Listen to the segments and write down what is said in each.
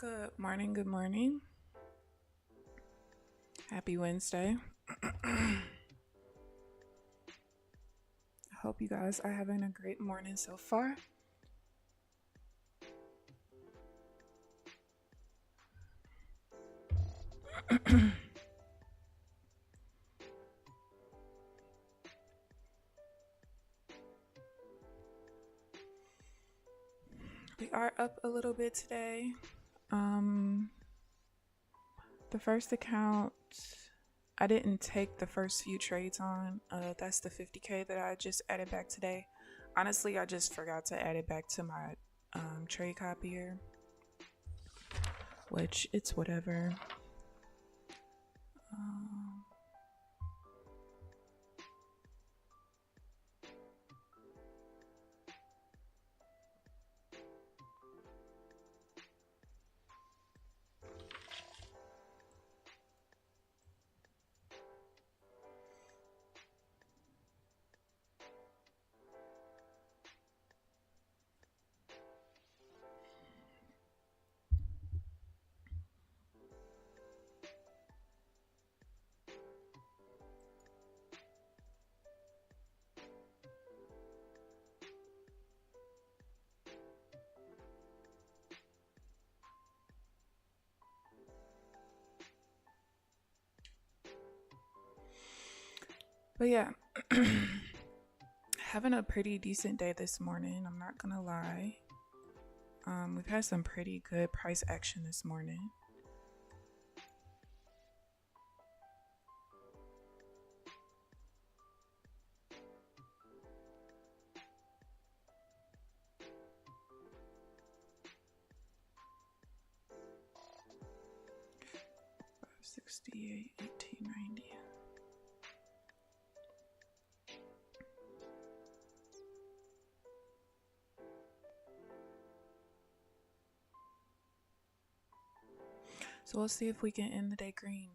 Good morning, good morning. Happy Wednesday. I hope you guys are having a great morning so far. We are up a little bit today. The first account, I didn't take the first few trades on. That's the 50K that I just added back today. Honestly, I just forgot to add it back to my trade copier, which it's whatever. But yeah, having a pretty decent day this morning, I'm not gonna lie. We've had some pretty good price action this morning. $568, $18.90. So we'll see if we can end the day green.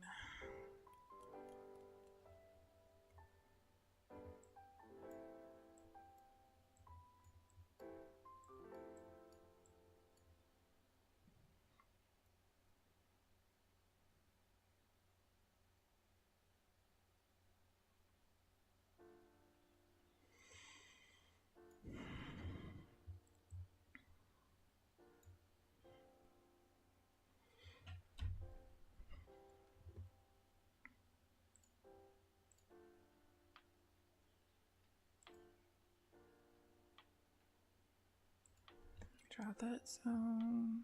Draw that zone.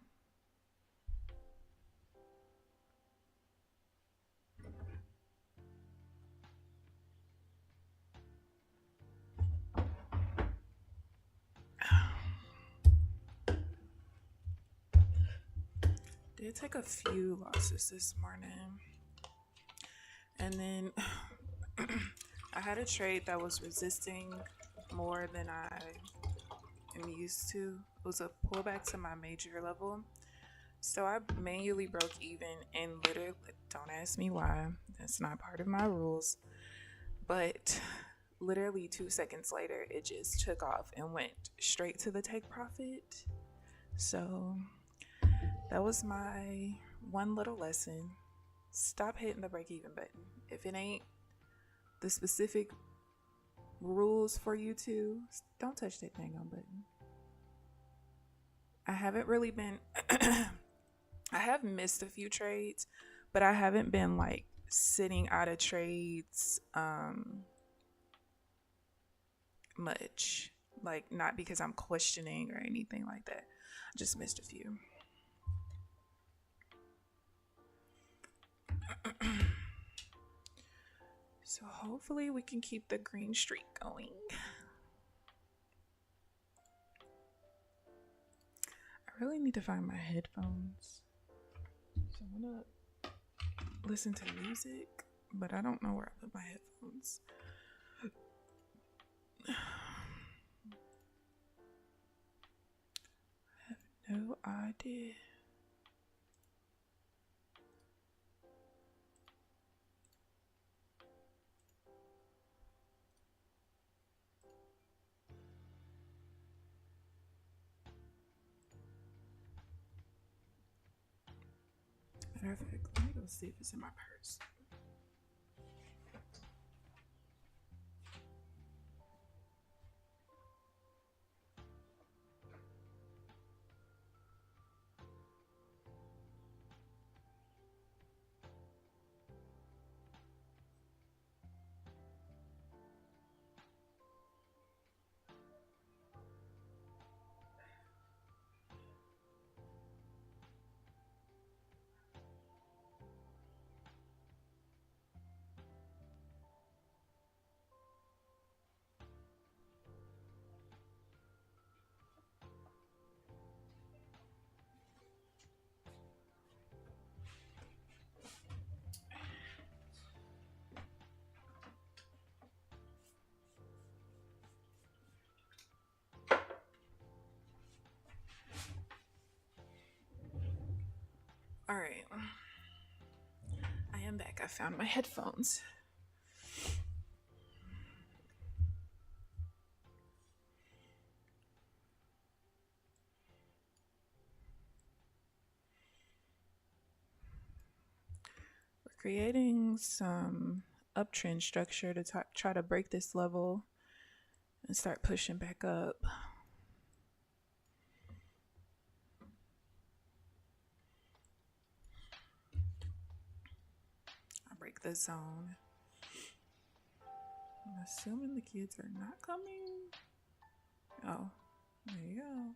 Did take a few losses this morning. And then I had a trade that was resisting more than I am used to. It was a pullback to my major level. So I manually broke even and literally, don't ask me why, that's not part of my rules. But literally 2 seconds later, it just took off and went straight to the take profit. So that was my one little lesson. Stop hitting the break even button. If it ain't the specific rules for you to, don't touch that dang on button. I haven't really been I have missed a few trades, but I haven't been like sitting out of trades much. Like, not because I'm questioning or anything like that. I just missed a few. So hopefully we can keep the green streak going. I really need to find my headphones. So I'm gonna listen to music, but I don't know where I put my headphones. I have no idea. Perfect. Let me go see if it's in my purse. All right. I am back. I found my headphones. We're creating some uptrend structure to try to break this level and start pushing back up. I'll break the zone. I'm assuming the kids are not coming. Oh, there you go.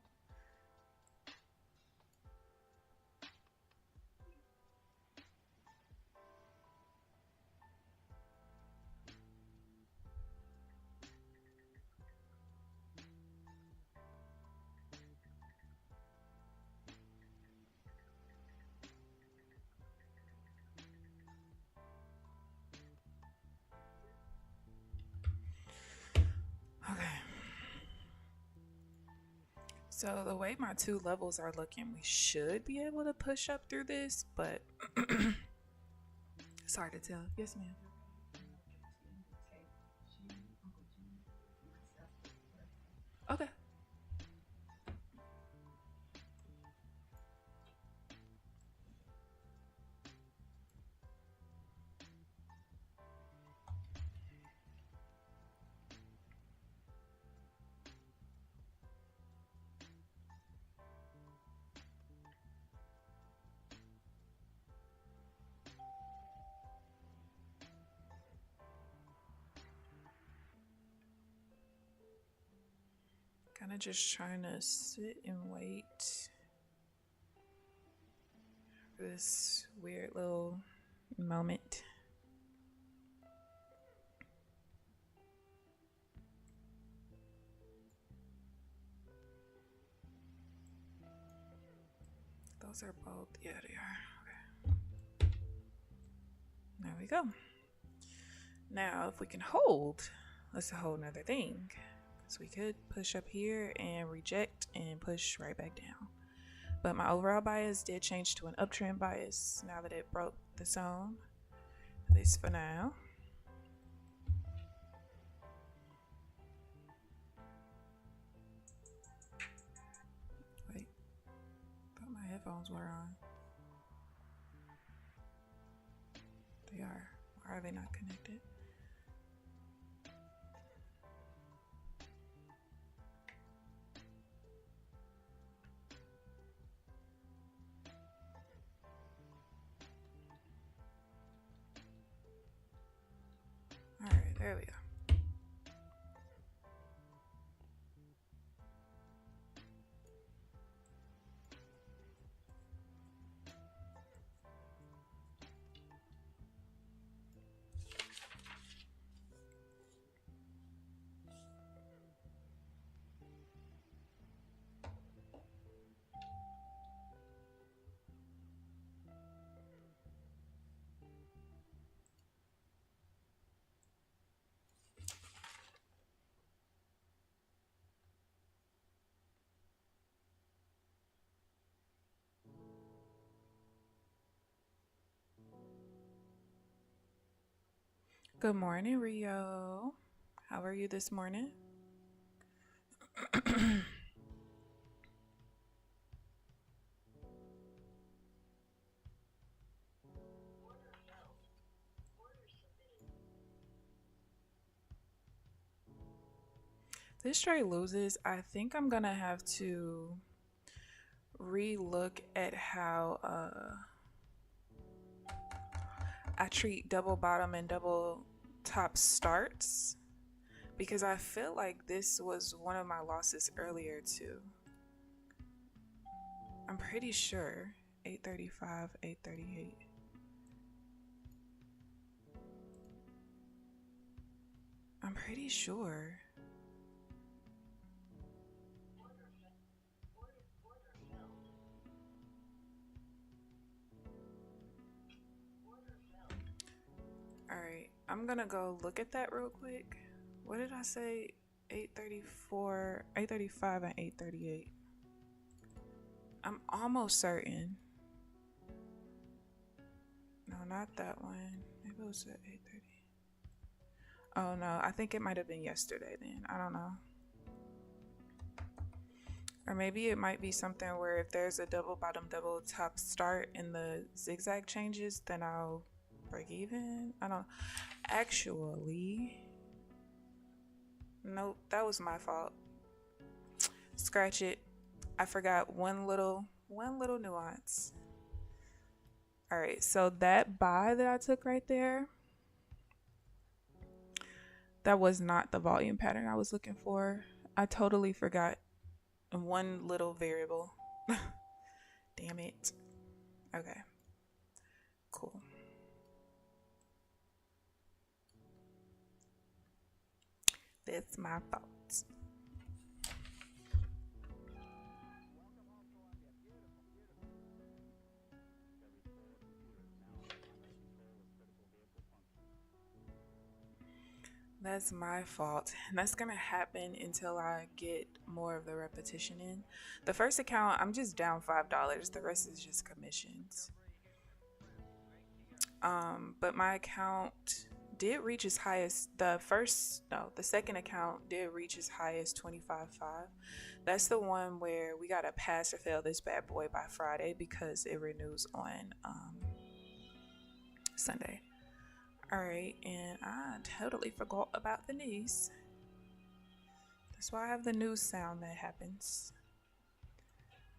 Okay. So the way my two levels are looking, we should be able to push up through this, but it's hard to tell. Yes, ma'am. Okay. Kind of just trying to sit and wait for this weird little moment. Those are both, yeah, they are. Okay. There we go. Now, if we can hold, that's a whole nother thing. So we could push up here and reject and push right back down. But my overall bias did change to an uptrend bias now that it broke the zone. At least for now. Wait, thought my headphones were on. They are. Why are they not connected? Alright, there we go. Good morning, Rio. How are you this morning? this trade loses, I think I'm gonna have to re-look at how I treat double bottom and double top starts, because I feel like this was one of my losses earlier too. I'm pretty sure 835, 838. I'm pretty sure. Alright, I'm gonna go look at that real quick. What did I say? 834, 835, and 838. I'm almost certain. No, not that one. Maybe it was at 830. Oh no, I think it might have been yesterday then. I don't know. Or maybe it might be something where if there's a double bottom, double top start in the zigzag changes, then I'll break even. I don't actually. Nope, that was my fault. Scratch it. I forgot one little nuance. All right, so that buy that I took right there, that was not the volume pattern I was looking for. I totally forgot one little variable. Damn it. Okay, cool. That's my fault. That's my fault. And that's going to happen until I get more of the repetition in. The first account, I'm just down $5. The rest is just commissions. But my account did reach as high as the second account did reach as high as 25.5. That's the one where we got to pass or fail this bad boy by Friday because it renews on Sunday. All right, and I totally forgot about the news. That's why I have the news sound that happens.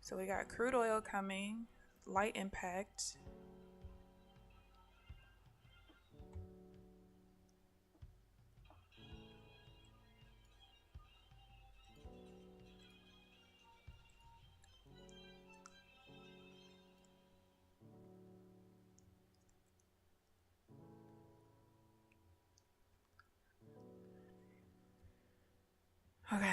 So we got crude oil coming, light impact. Okay.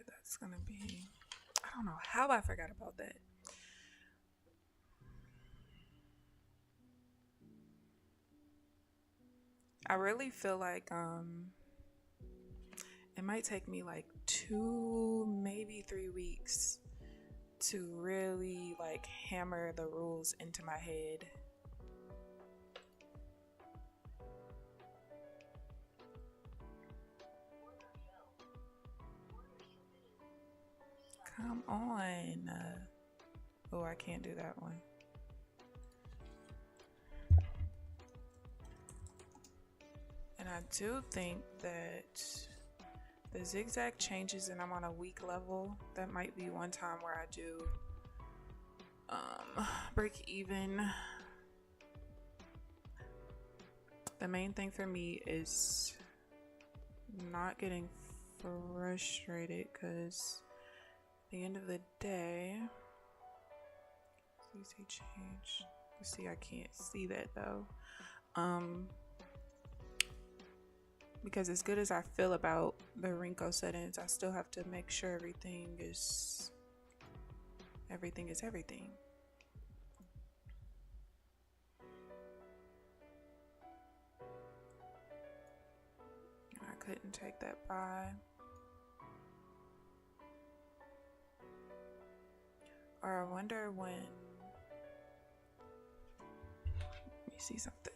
That's gonna be, I don't know how I forgot about that. I really feel like it might take me like 2, maybe 3 weeks to really like hammer the rules into my head. Come on. Oh, I can't do that one. And I do think that the zigzag changes and I'm on a weak level. That might be one time where I do break even. The main thing for me is not getting frustrated, because at the end of the day, CC change. You see, I can't see that though. Because as good as I feel about the Rinko settings, I still have to make sure everything is everything. I couldn't take that buy. Or I wonder when. Let me see something.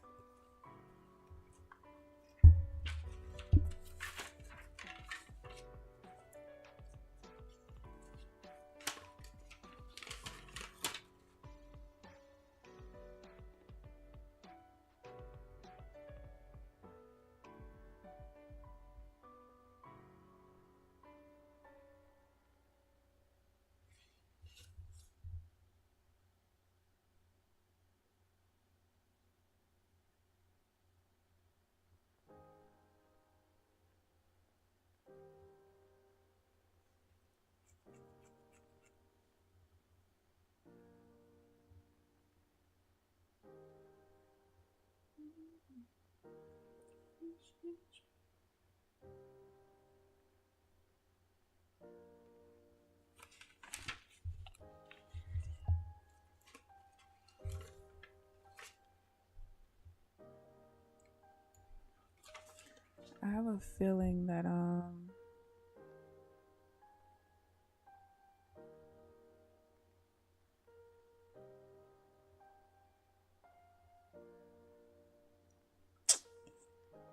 I have a feeling that oh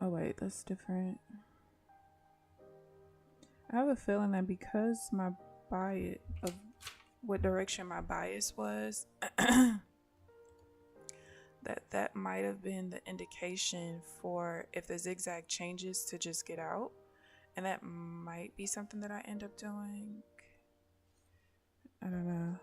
wait, that's different. I have a feeling that because my bias of what direction my bias was, that might have been the indication for if the zigzag changes to just get out, and that might be something that I end up doing. I don't know.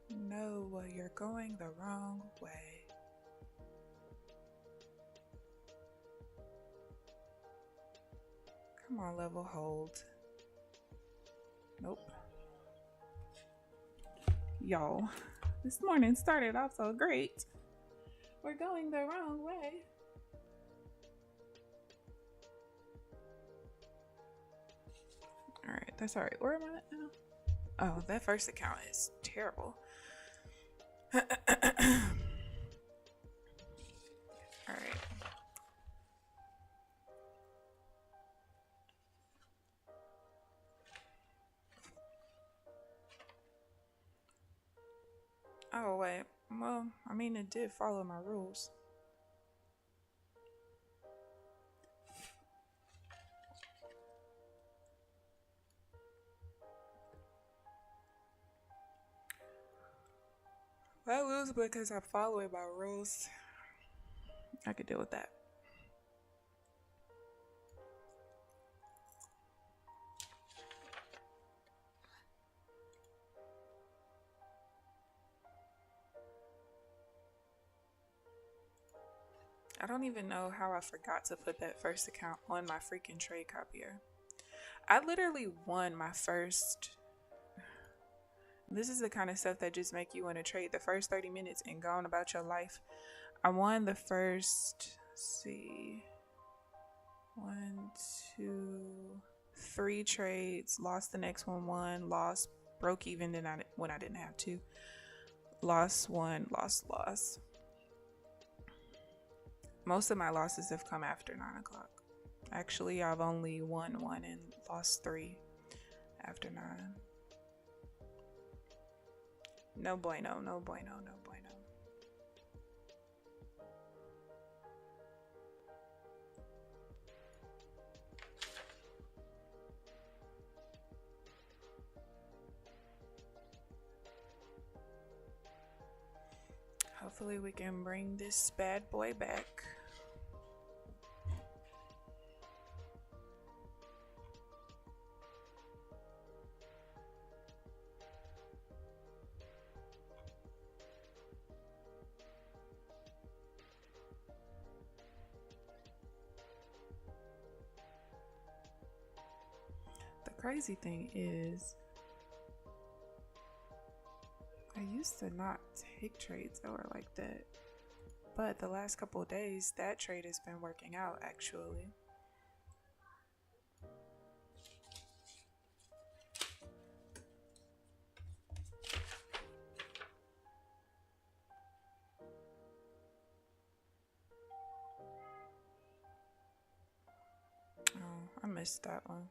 No, you're going the wrong way. Come on, level hold. Nope. Y'all, this morning started off so great. We're going the wrong way. Alright, that's alright. Where am I at now? Oh, that first account is terrible. Alright. Oh, wait. Well, I mean, it did follow my rules. If I lose because I'm following my rules, I could deal with that. I don't even know how I forgot to put that first account on my freaking trade copier. I literally won my first. This is the kind of stuff that just make you want to trade the first 30 minutes and go on about your life. I won the first, let's see, 1, 2, 3 trades, lost the next one, won, lost, broke even when I didn't have to, lost one, lost. Most of my losses have come after 9 o'clock. Actually, I've only won 1 and lost 3 after 9. No bueno, no bueno, no bueno. Hopefully we can bring this bad boy back. The crazy thing is, I used to not take trades that were like that, but the last couple of days that trade has been working out actually. Oh, I missed that one.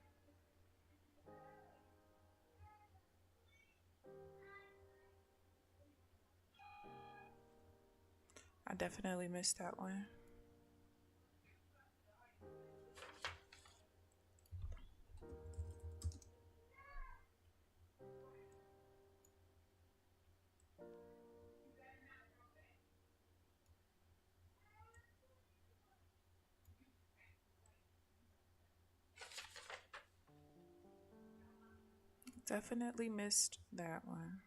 I definitely missed that one. Definitely missed that one.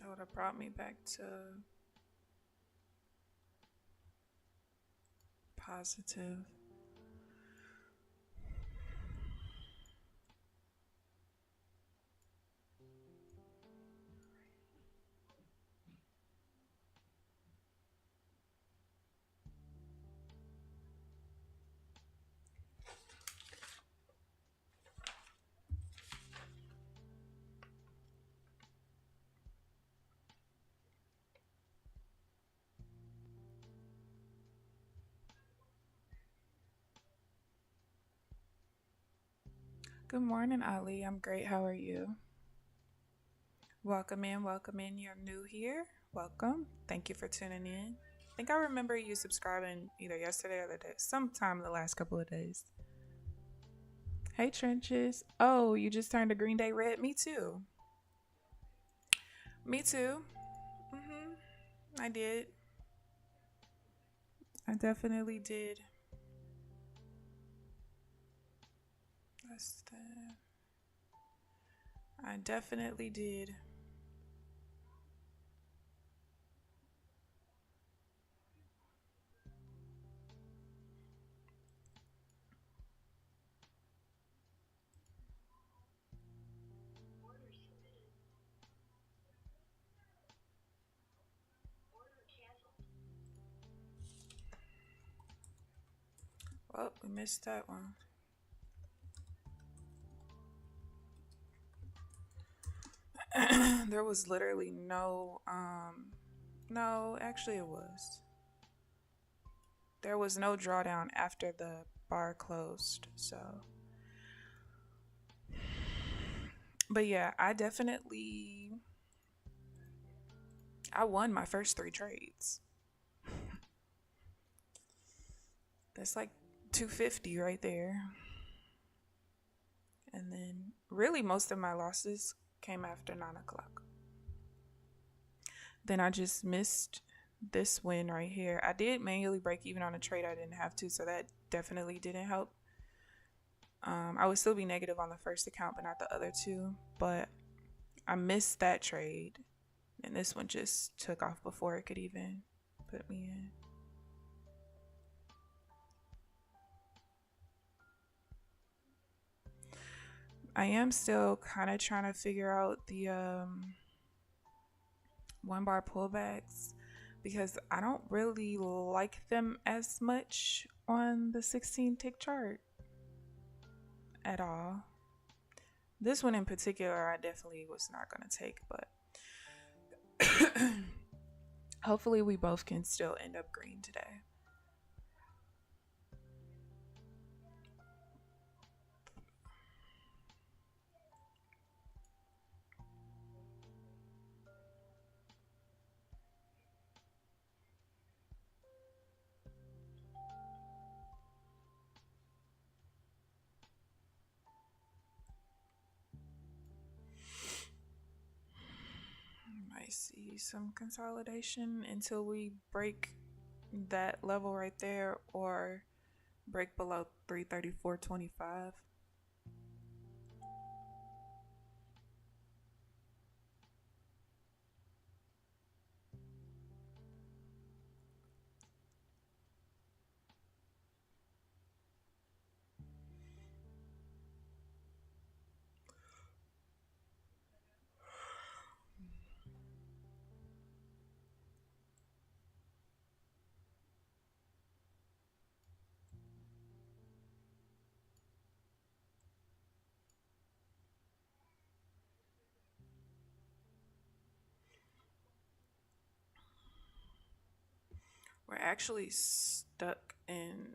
That would have brought me back to positive. Good morning, Ali. I'm great. How are you? Welcome in. Welcome in. You're new here. Welcome. Thank you for tuning in. I think I remember you subscribing either yesterday or the day, sometime in the last couple of days. Hey, Trenches. Oh, you just turned a Green Day red? Me too. Me too. I did. I definitely did. I definitely did. Well, we missed that one. There was literally no, actually it was. There was no drawdown after the bar closed, so. But yeah, I won my first 3 trades. That's like 250 right there. And then really most of my losses came after 9 o'clock. Then I just missed this win right here. I did manually break even on a trade I didn't have to, so that definitely didn't help. I would still be negative on the first account, but not the other two. But I missed that trade, and this one just took off before it could even put me in. I am still kind of trying to figure out the 1 bar pullbacks because I don't really like them as much on the 16 tick chart at all. This one in particular I definitely was not going to take, but hopefully we both can still end up green today. Might see some consolidation until we break that level right there or break below 334.25. We're actually stuck in,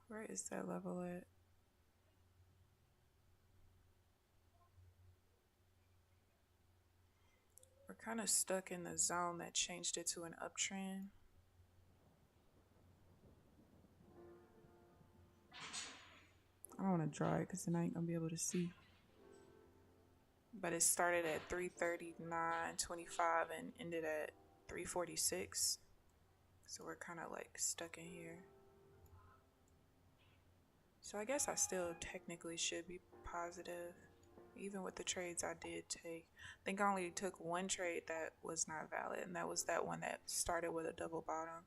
where is that level at? We're kind of stuck in the zone that changed it to an uptrend. I don't want to draw it because then I ain't gonna be able to see. But it started at 339.25 and ended at 346. So we're kind of like stuck in here. So I guess I still technically should be positive. Even with the trades I did take, I think I only took one trade that was not valid, and that was that one that started with a double bottom.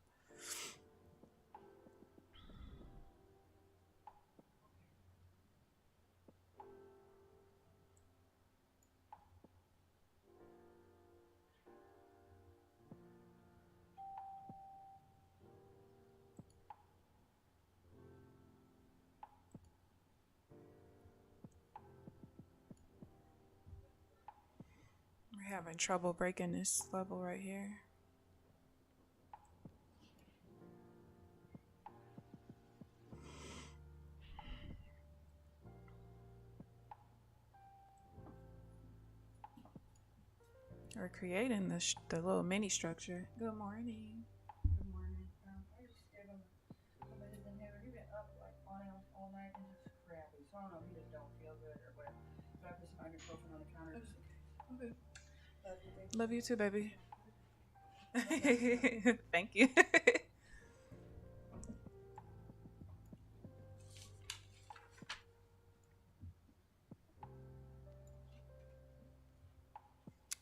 We're having trouble breaking this level right here. We're creating the little mini structure. Good morning. Good morning. I just gave him somebody's in here. He's been up like on and off all night and just crappy. So I don't know if he just don't feel good or whatever. So I put some ibuprofen on the counter just in case. Okay. Love you too, baby. Thank you.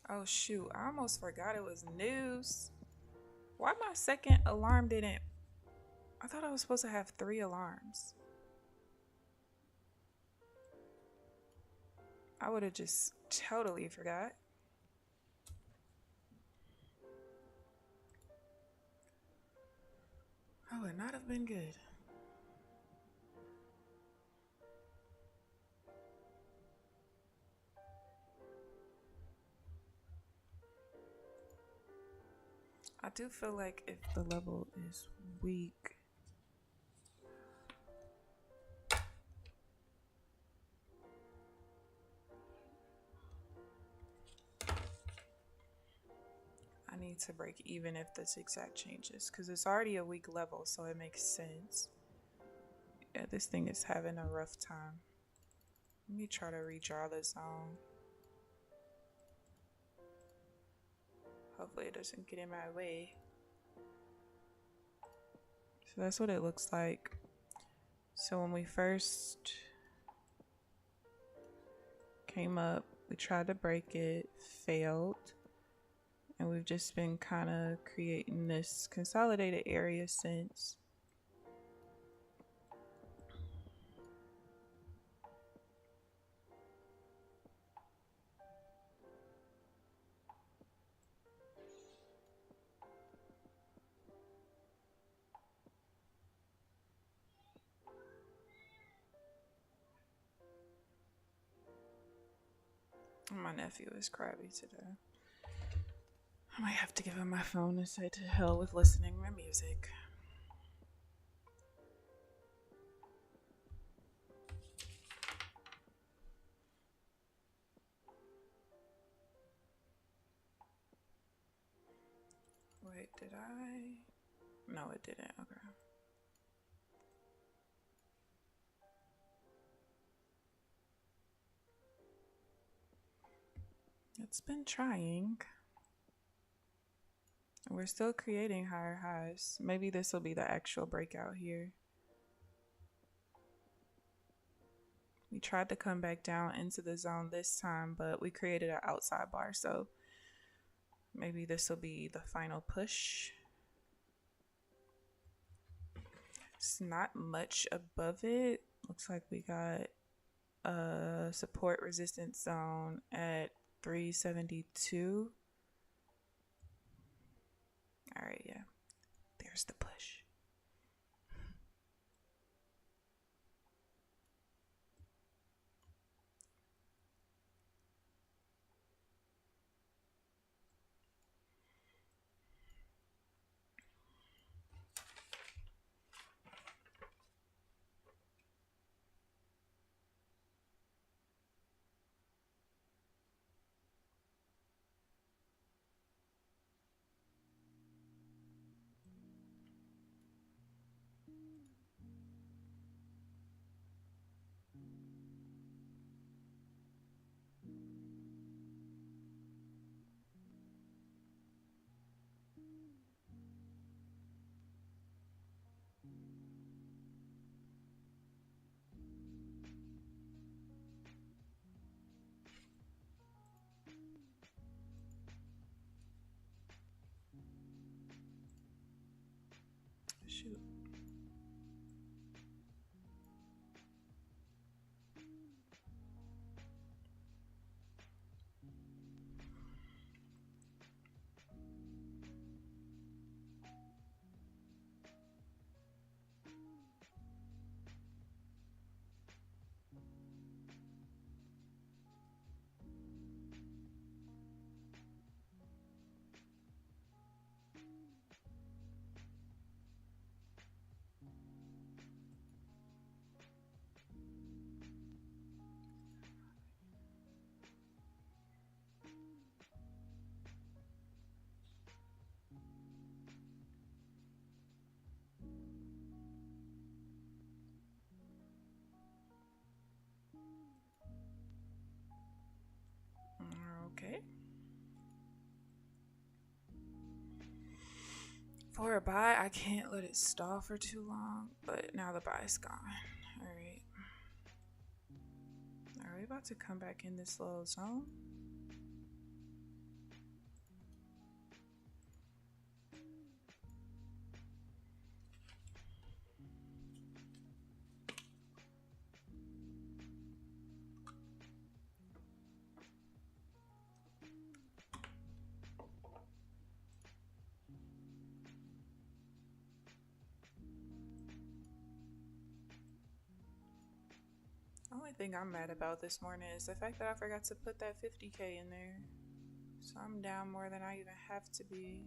Oh shoot, I almost forgot it was news. Why my second alarm didn't? I thought I was supposed to have 3 alarms. I would have just totally forgot. I would not have been good. I do feel like if the level is weak, I need to break even if this exact changes, because it's already a weak level, so it makes sense. Yeah, this thing is having a rough time. Let me try to redraw the zone. Hopefully it doesn't get in my way. So that's what it looks like. So when we first came up, we tried to break it, failed. And we've just been kind of creating this consolidated area since. My nephew is crabby today. I might have to give him my phone and say to hell with listening to my music. Wait, did I? No, it didn't. Okay. It's been trying. We're still creating higher highs. Maybe this will be the actual breakout here. We tried to come back down into the zone this time, but we created an outside bar, so maybe this will be the final push. It's not much above it. Looks like we got a support resistance zone at 372. All right, yeah. There's the push. Okay. For a buy, I can't let it stall for too long, but now the buy's gone. All right. Are we about to come back in this little zone? The only thing I'm mad about this morning is the fact that I forgot to put that 50K in there. So I'm down more than I even have to be.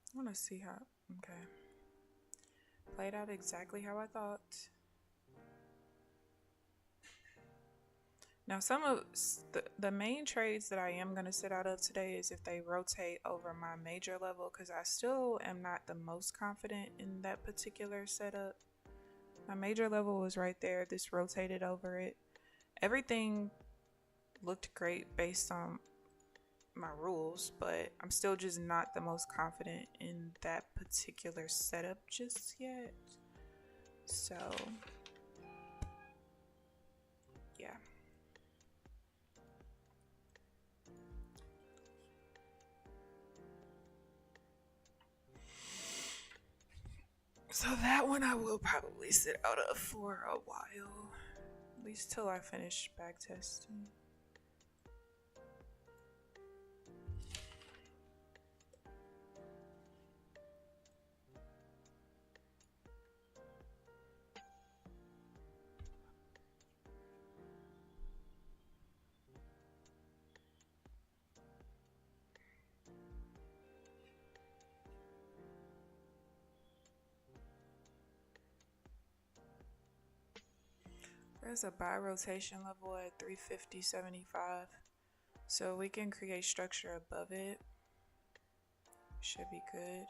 I want to see how. Okay. Played out exactly how I thought. Now, some of the main trades that I am going to sit out of today is if they rotate over my major level, because I still am not the most confident in that particular setup. My major level was right there. This rotated over it. Everything looked great based on my rules, but I'm still just not the most confident in that particular setup just yet. So, yeah. So that one I will probably sit out of for a while, at least till I finish back testing. There's a buy rotation level at 350.75, so we can create structure above it. Should be good.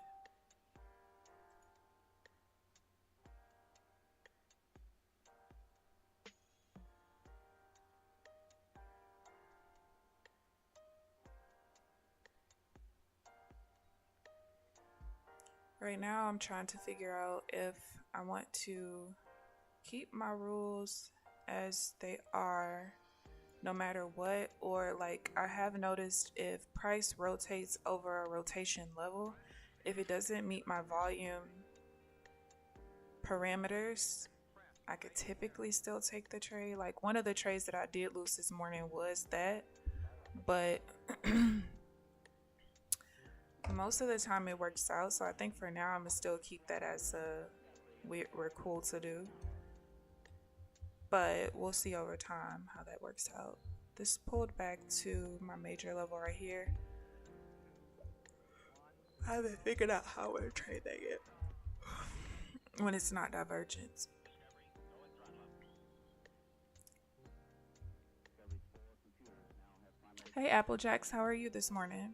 Right now I'm trying to figure out if I want to keep my rules as they are no matter what, or like I have noticed if price rotates over a rotation level, if it doesn't meet my volume parameters, I could typically still take the trade. Like one of the trades that I did lose this morning was that, but most of the time it works out. So I think for now I'm gonna still keep that as a we're cool to do, but we'll see over time how that works out. This pulled back to my major level right here. I haven't figured out how to trade that yet when it's not divergence. Hey Applejacks, how are you this morning?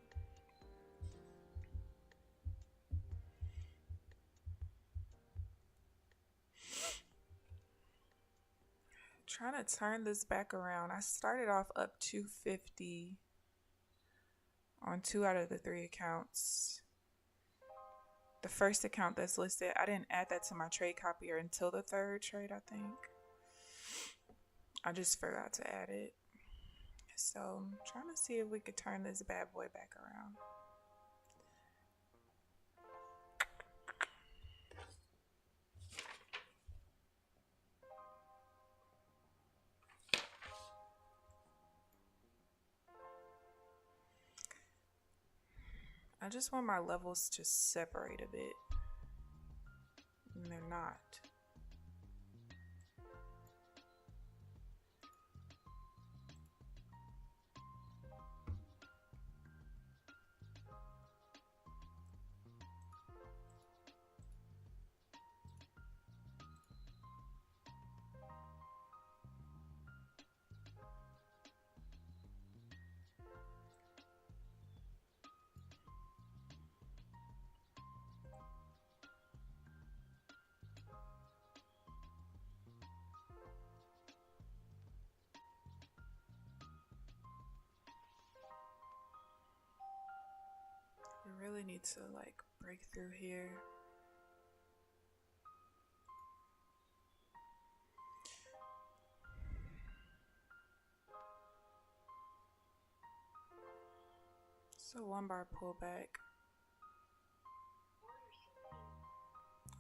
Trying to turn this back around. I started off up 250 on 2 out of the 3 accounts. The first account that's listed, I didn't add that to my trade copier until the 3rd trade, I think. I just forgot to add it. So I'm trying to see if we could turn this bad boy back around. I just want my levels to separate a bit. And they're not. We really need to like break through here. So 1 bar pullback.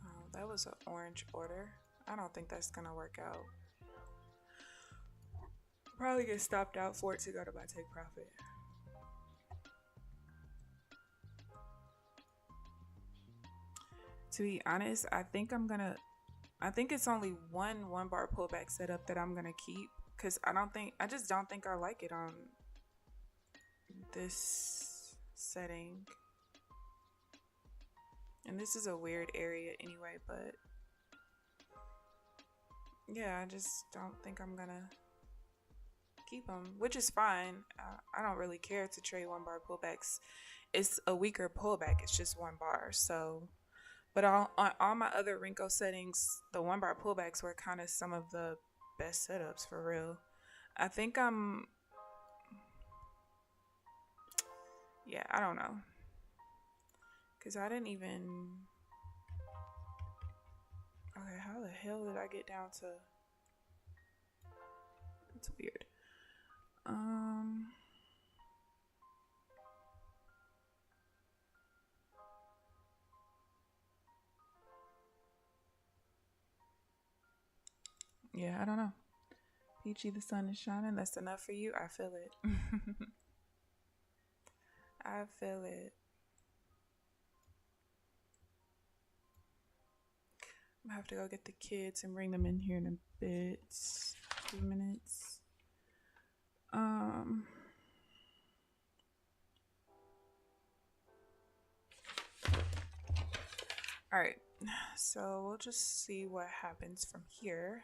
Oh, that was an orange order. I don't think that's gonna work out. Probably get stopped out for it to go to my take profit. To be honest, I think it's only one bar pullback setup that I'm gonna keep, because I just don't think I like it on this setting. And this is a weird area anyway, but yeah, I just don't think I'm gonna keep them, which is fine. I don't really care to trade 1 bar pullbacks. It's a weaker pullback. It's just 1 bar. So, but on all my other Renko settings, the 1 bar pullbacks were kind of some of the best setups for real. I think yeah, I don't know. Because I didn't even... Okay, how the hell did I get down to... It's weird. Yeah, I don't know. Peachy, the sun is shining. That's enough for you. I feel it. I feel it. I'm gonna have to go get the kids and bring them in here in a bit. 2 minutes. All right, so we'll just see what happens from here.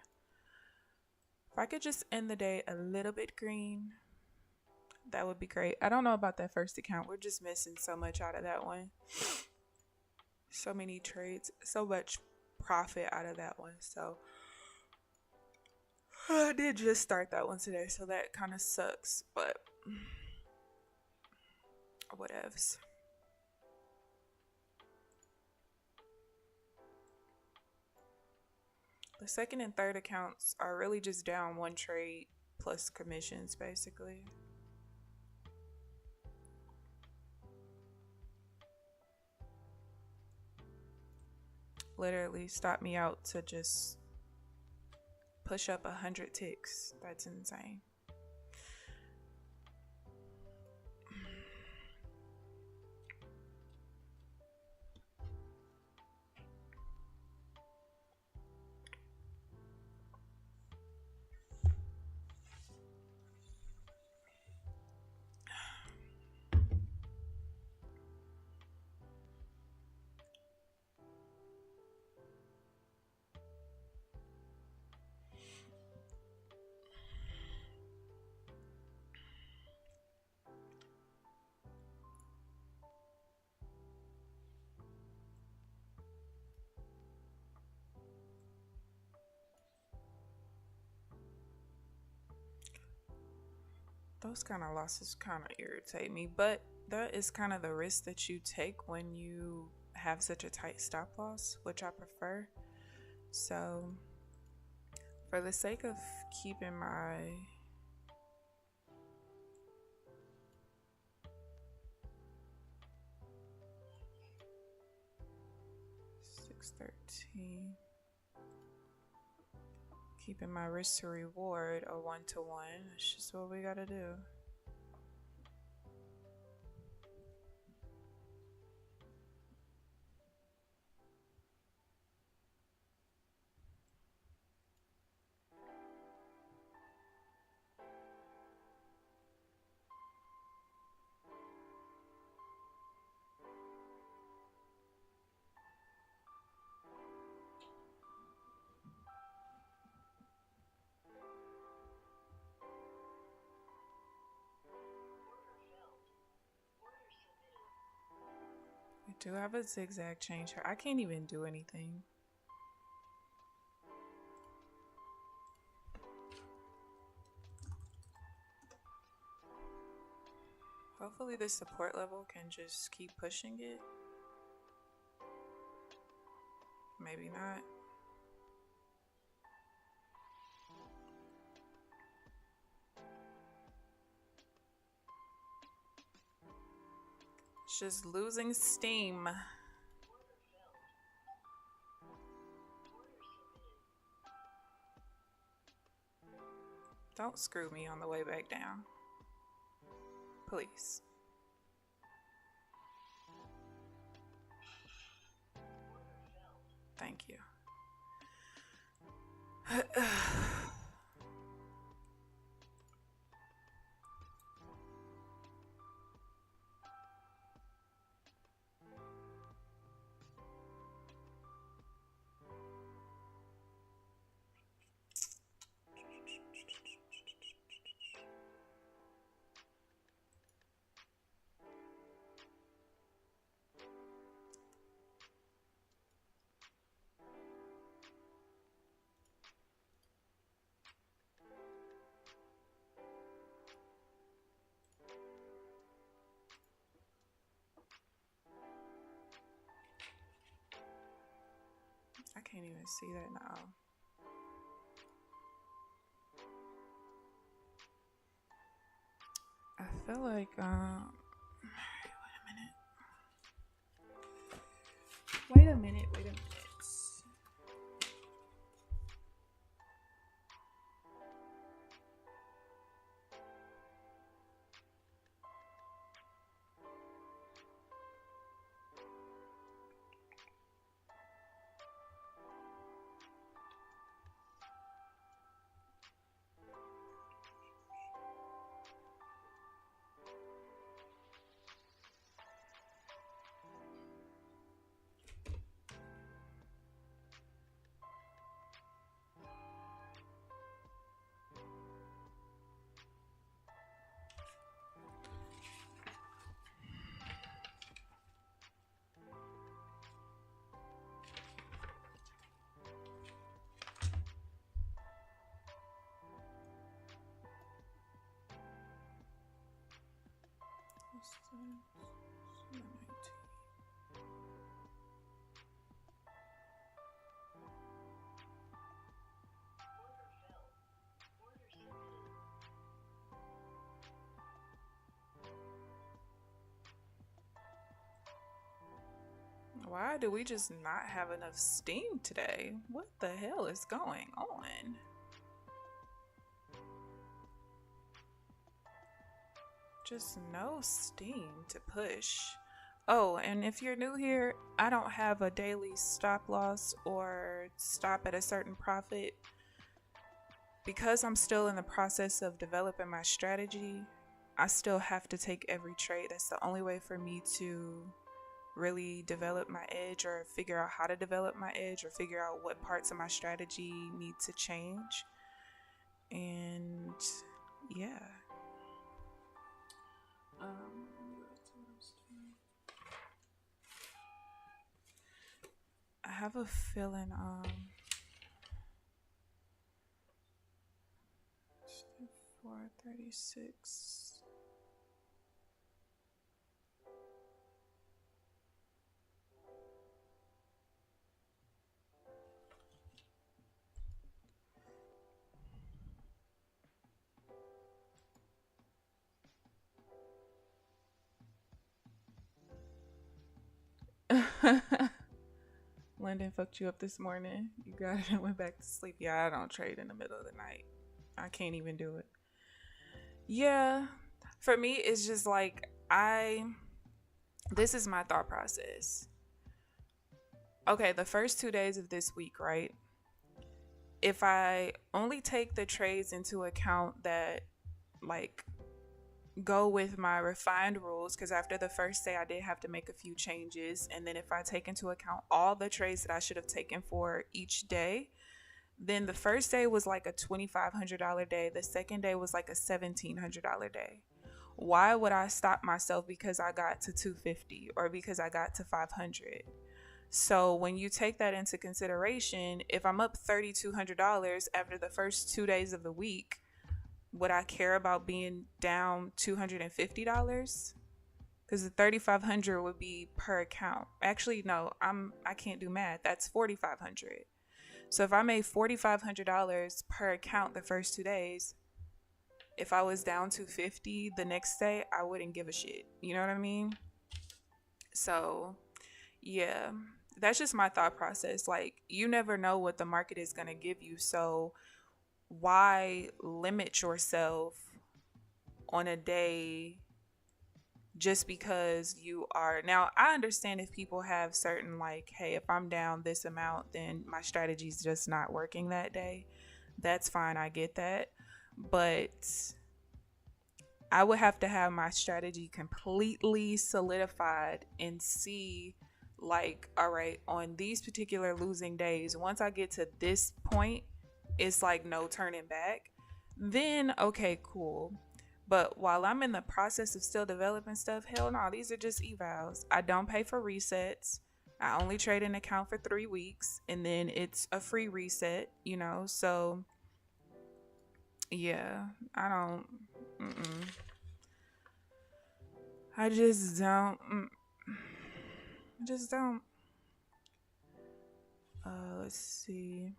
If I could just end the day a little bit green, that would be great. I don't know about that first account. We're just missing so much out of that one. So many trades, so much profit out of that one. So I did just start that one today, so that kind of sucks, but whatevs. The second and third accounts are really just down 1 trade plus commissions, basically. Literally stopped me out to just push up 100 ticks. That's insane. Those kind of losses kind of irritate me, but that is kind of the risk that you take when you have such a tight stop loss, which I prefer. So for the sake of keeping my $6.13, keeping my risk to reward a 1-to-1, it's just what we gotta do. Do I have a zigzag change here? I can't even do anything. Hopefully this support level can just keep pushing it. Maybe not. It's just losing steam. Don't screw me on the way back down. Please. Thank you. I can't even see that now. I feel like, wait a minute. Why do we just not have enough steam today? What the hell is going on? Just no steam to push. Oh, and if you're new here, I don't have a daily stop loss or stop at a certain profit. Because I'm still in the process of developing my strategy, I still have to take every trade. That's the only way for me to really develop my edge, or figure out how to develop my edge, or figure out what parts of my strategy need to change. And yeah. I have a feeling 436. London fucked you up this morning. You got it and went back to sleep. Yeah, I don't trade in the middle of the night. I can't even do it. Yeah, for me, it's just like this is my thought process. Okay, the first 2 days of this week, right? If I only take the trades into account that like go with my refined rules, because after the first day I did have to make a few changes, and then if I take into account all the trades that I should have taken for each day, then the first day was like a $2,500 day. The second day was like a $1,700 day. why would I stop myself because I got to 250 or because I got to 500? So when you take that into consideration, if I'm up $3,200 after the first 2 days of the week, would I care about being down $250? Because the 3,500 would be per account. Actually, no, I can't do math. That's 4,500. So if I made $4,500 per account the first 2 days, if I was down to 50 the next day, I wouldn't give a shit. You know what I mean? So yeah, that's just my thought process. Like, you never know what the market is going to give you. So why limit yourself on a day just because you are. Now, I understand if people have certain, like, hey, if I'm down this amount, then my strategy is just not working that day. That's fine. I get that. But I would have to have my strategy completely solidified and see, like, all right, on these particular losing days, once I get to this point, it's like no turning back. Then, okay, cool. But while I'm in the process of still developing stuff, hell no, these are just evals. I don't pay for resets. I only trade an account for 3 weeks and then it's a free reset, you know? So, yeah, I don't. Mm-mm. I just don't. I just don't. Let's see.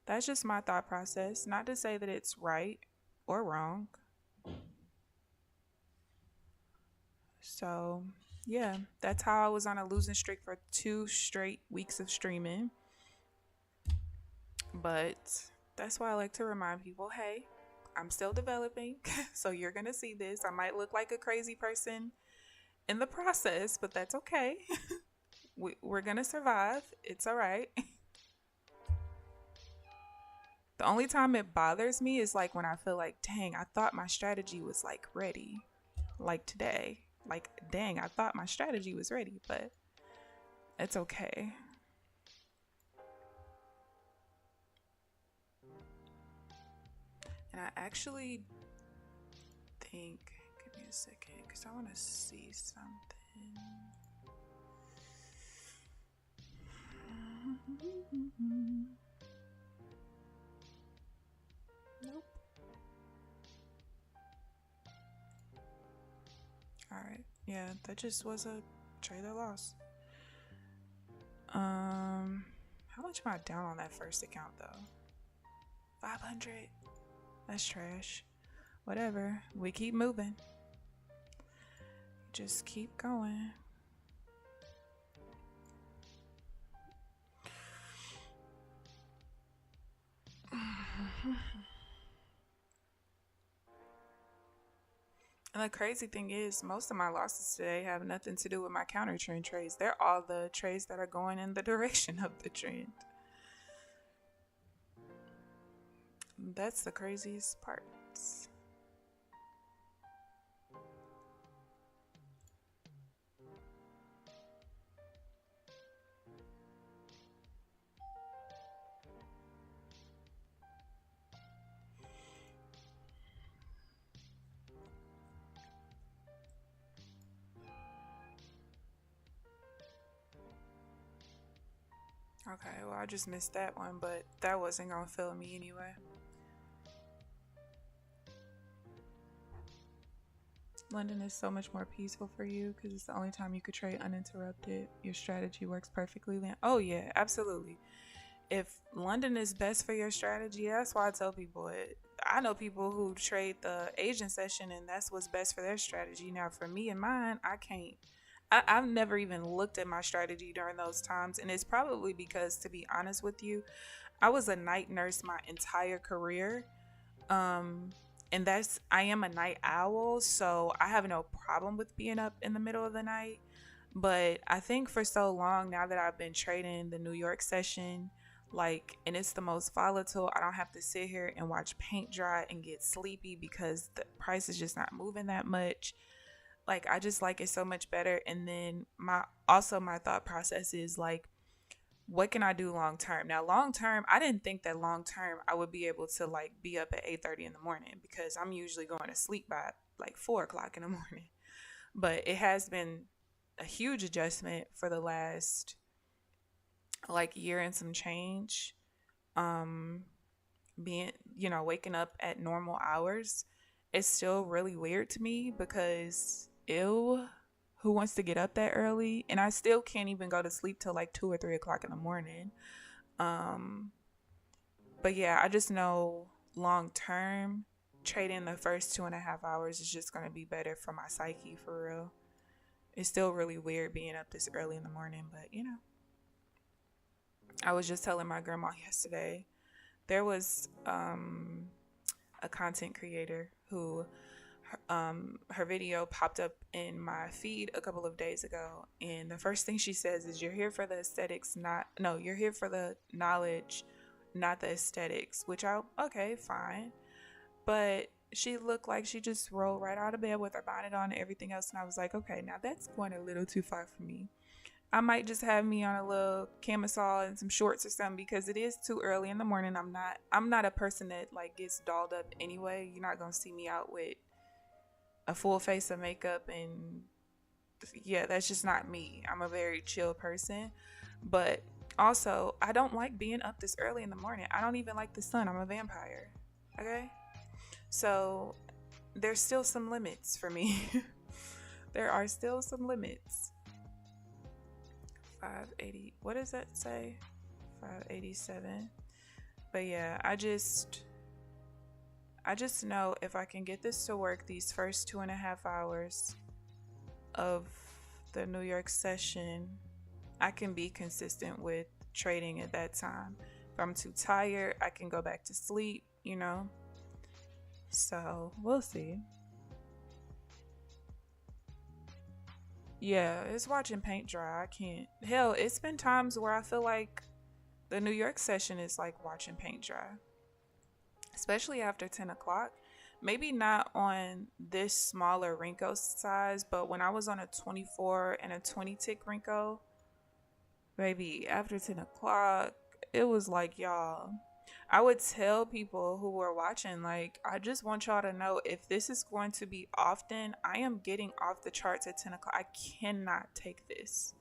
That's just my thought process. Not to say that it's right or wrong. So, yeah, that's how I was on a losing streak for 2 straight weeks of streaming. But that's why I like to remind people, hey, I'm still developing. So you're going to see this. I might look like a crazy person in the process, but that's okay. We're going to survive. It's all right. The only time it bothers me is like when I feel like, dang, I thought my strategy was like ready. Like today. Like, dang, I thought my strategy was ready, but it's okay. And I actually think, give me a second, because I want to see something. Nope. All right. Yeah, that just was a trader loss. How much am I down on that first account though? 500. That's trash. Whatever. We keep moving. Just keep going. And the crazy thing is, most of my losses today have nothing to do with my counter trend trades. They're all the trades that are going in the direction of the trend. That's the craziest parts. Okay, well, I just missed that one, but that wasn't gonna fail me anyway. London is so much more peaceful for you because it's the only time you could trade uninterrupted. Your strategy works perfectly. Oh, yeah, absolutely. If London is best for your strategy, that's why I tell people it. I know people who trade the Asian session and that's what's best for their strategy. Now, for me and mine, I can't. I've never even looked at my strategy during those times. And it's probably because, to be honest with you, I was a night nurse my entire career. And I am a night owl, so I have no problem with being up in the middle of the night. But I think for so long now that I've been trading the New York session, like, and it's the most volatile, I don't have to sit here and watch paint dry and get sleepy because the price is just not moving that much. Like, I just like it so much better. And then my thought process is like, what can I do long term? Now, long term, I didn't think that long term I would be able to like be up at 8:30 in the morning because I'm usually going to sleep by like 4 o'clock in the morning. But it has been a huge adjustment for the last like year and some change. Um, being, waking up at normal hours is still really weird to me because ew, who wants to get up that early? And I still can't even go to sleep till like 2 or 3 o'clock in the morning. Um, but yeah, I just know long term trading the first 2.5 hours is just gonna be better for my psyche for real. It's still really weird being up this early in the morning, but I was just telling my grandma yesterday there was a content creator who her video popped up in my feed a couple of days ago, and the first thing she says is, "You're here for the aesthetics, you're here for the knowledge, not the aesthetics." Which okay, fine, but she looked like she just rolled right out of bed with her bonnet on and everything else, and I was like, okay, now that's going a little too far for me. I might just have me on a little camisole and some shorts or something because it is too early in the morning. I'm not a person that like gets dolled up anyway. You're not gonna see me out with a full face of makeup, and yeah, that's just not me. I'm a very chill person, but also I don't like being up this early in the morning. I don't even like the sun. I'm a vampire. Okay, so there's still some limits for me. There are still some limits. 580, what does that say? 587. But yeah, I just know if I can get this to work these first 2.5 hours of the New York session, I can be consistent with trading at that time. If I'm too tired, I can go back to sleep, so we'll see. Yeah, it's watching paint dry. I can't. Hell, it's been times where I feel like the New York session is like watching paint dry, especially after 10 o'clock. Maybe not on this smaller Renko size, but when I was on a 24 and a 20 tick Renko, maybe after 10 o'clock, it was like, y'all, I would tell people who were watching, like, I just want y'all to know if this is going to be often, I am getting off the charts at 10 o'clock. I cannot take this.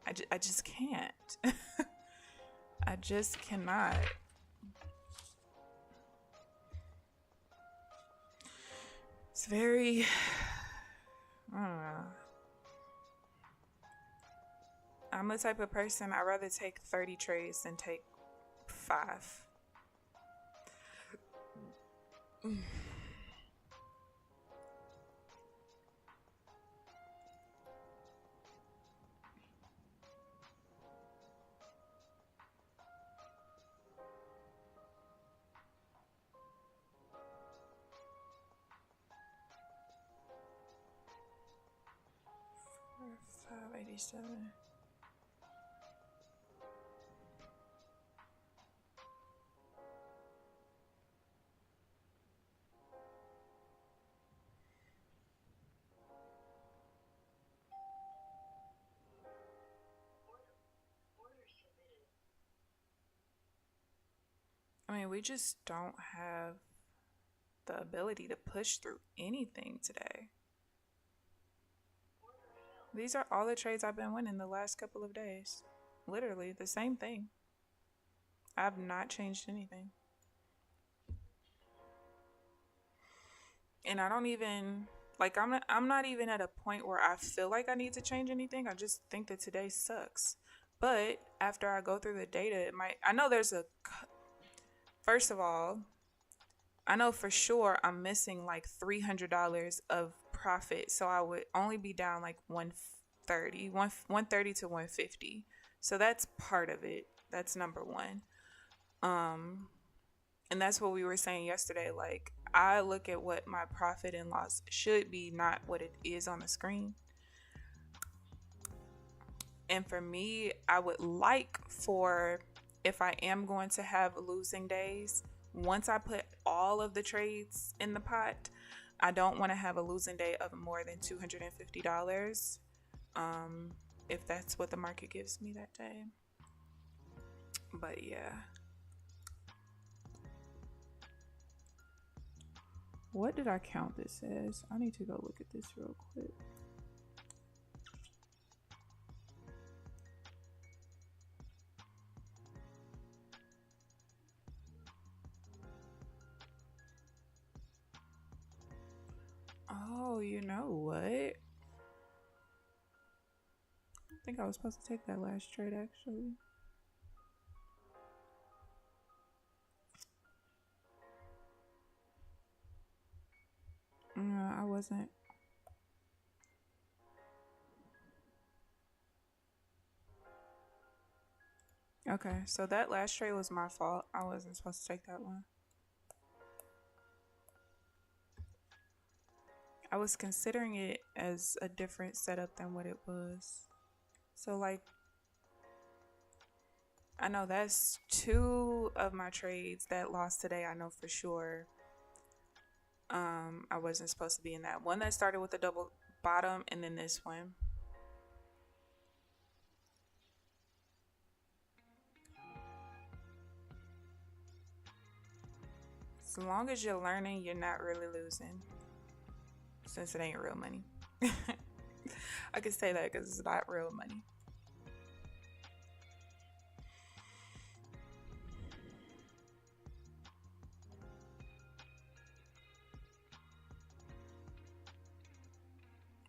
I just can't. I just cannot. It's very, I don't know. I'm the type of person, I'd rather take 30 trades than take 5. $587. I mean, we just don't have the ability to push through anything today. These are all the trades I've been winning the last couple of days. Literally the same thing. I've not changed anything. And I don't even like I'm not even at a point where I feel like I need to change anything. I just think that today sucks. But after I go through the data, I know first of all, I know for sure I'm missing like $300 of profit, so I would only be down like 130 to 150. So that's part of it. That's number one. And that's what we were saying yesterday. Like, I look at what my profit and loss should be, not what it is on the screen. And for me, I would like for, if I am going to have losing days, once I put all of the trades in the pot, I don't want to have a losing day of more than $250, if that's what the market gives me that day. But yeah. What did I count this as? I need to go look at this real quick. Oh, you know what? I think I was supposed to take that last trade actually. I wasn't. Okay, so that last trade was my fault. I wasn't supposed to take that one. I was considering it as a different setup than what it was. So like, I know that's 2 of my trades that lost today. I know for sure. I wasn't supposed to be in that one that started with a double bottom, and then this one. As long as you're learning, you're not really losing. Since it ain't real money. I can say that because it's not real money.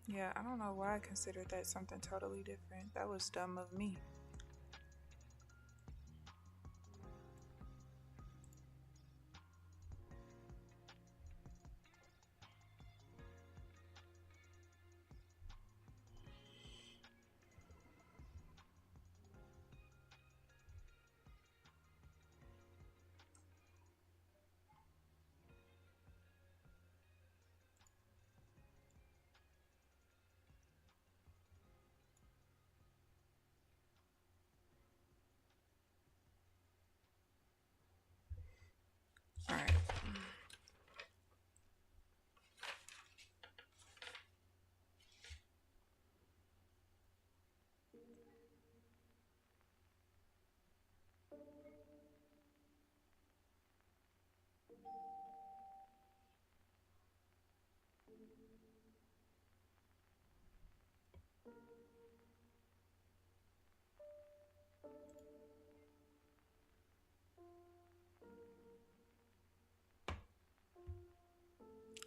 Yeah, I don't know why I considered that something totally different. That was dumb of me. All right.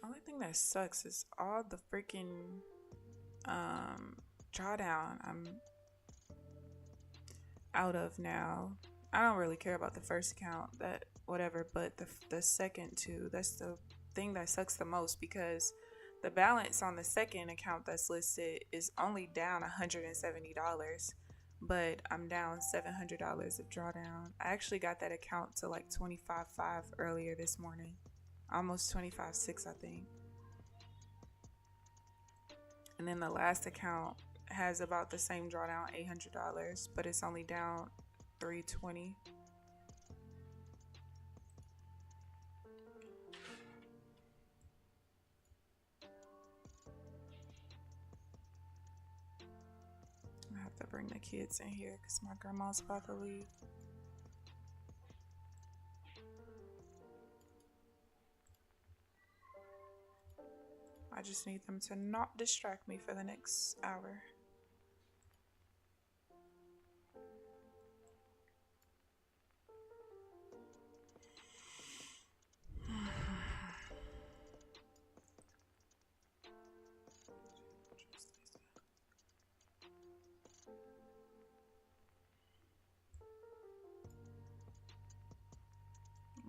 Only thing that sucks is all the freaking drawdown I'm out of now. I don't really care about the first account, that whatever, but the second two, that's the thing that sucks the most, because the balance on the second account that's listed is only down $170, but I'm down $700 of drawdown. I actually got that account to like 25.5 earlier this morning, almost 25.6 I think. And then the last account has about the same drawdown, $800, but it's only down $320. I have to bring the kids in here because my grandma's about to leave. I just need them to not distract me for the next hour.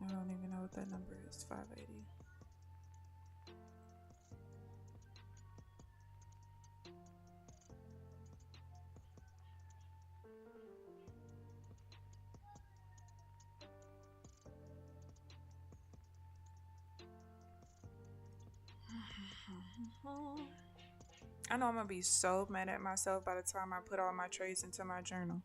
I don't even know what that number is. 580. I know I'm gonna be so mad at myself by the time I put all my trades into my journal.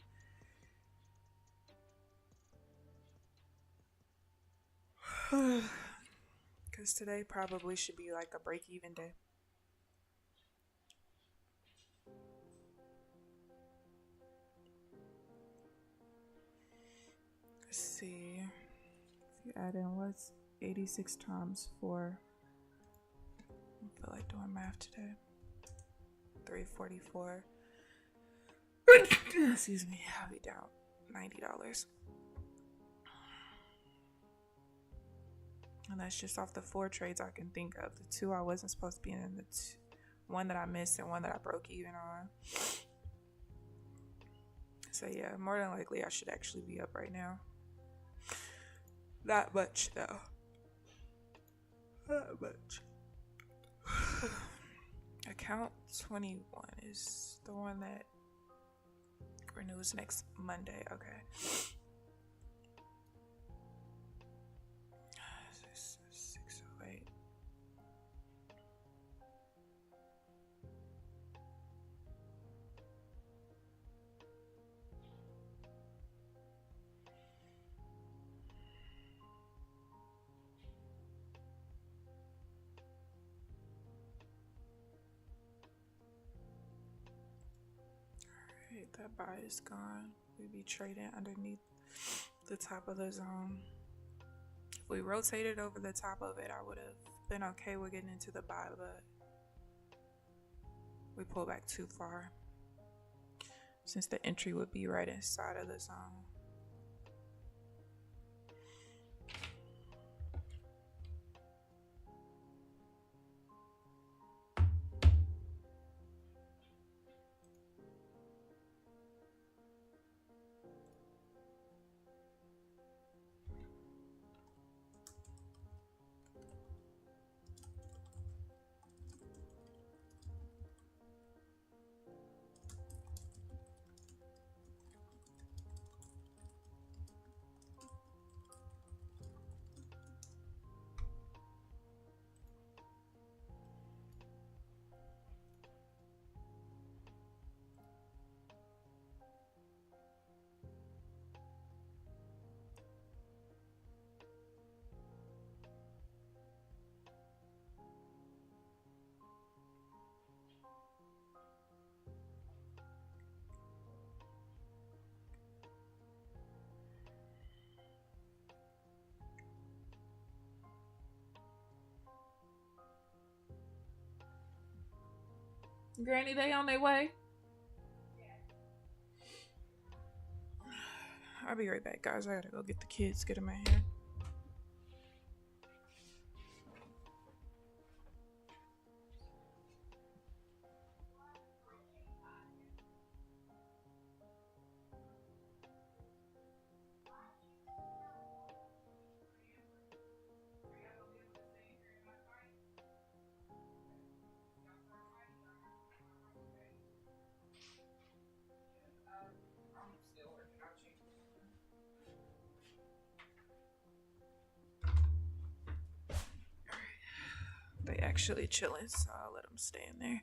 Because today probably should be like a break-even day. Let's see. If you add in what's 86 times 4. I feel like doing math today. 344. Excuse me. I'll be down $90. And that's just off the 4 trades I can think of. The 2 I wasn't supposed to be in, the 1 that I missed, and 1 that I broke even on. So yeah, more than likely I should actually be up right now. Not much though. Not much. Account 21 is the one that renews next Monday. Okay. 608. Alright, that buy is gone. We be trading underneath the top of the zone. If we rotated over the top of it, I would have been okay with getting into the buy, but we pulled back too far since the entry would be right inside of the zone. Granny, they on their way? I'll be right back, guys. I gotta go get the kids, get them in here. They actually chilling, so I'll let them stay in there.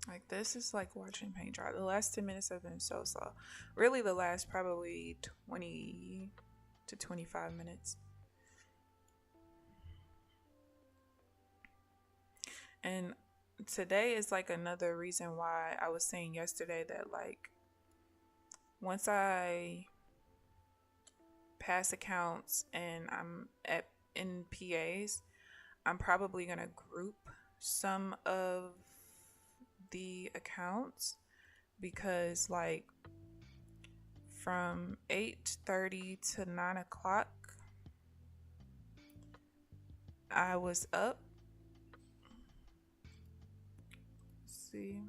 Like, this is like watching paint dry. The last 10 minutes have been so slow. Really, the last probably 20 to 25 minutes. And today is like another reason why I was saying yesterday that like once I pass accounts and I'm at in PAs, I'm probably gonna group some of the accounts because like from 8:30 to 9 o'clock I was up. Let's see.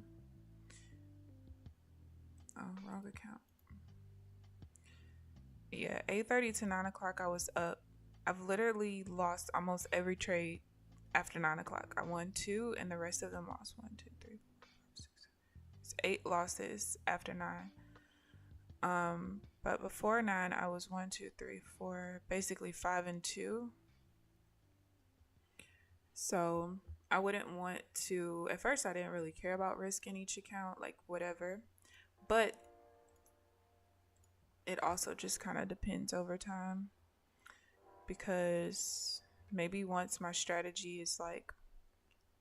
Oh, wrong account. Yeah, 8:30 to 9 o'clock I was up. I've literally lost almost every trade after 9 o'clock. I won two and the rest of them lost. 1, 2, 3, 4, 5, 6, 7. It's 8 losses after 9. But before 9 I was 1, 2, 3, 4, basically 5 and 2. So I wouldn't want to, at first I didn't really care about risking each account, like whatever. But it also just kind of depends over time because maybe once my strategy is like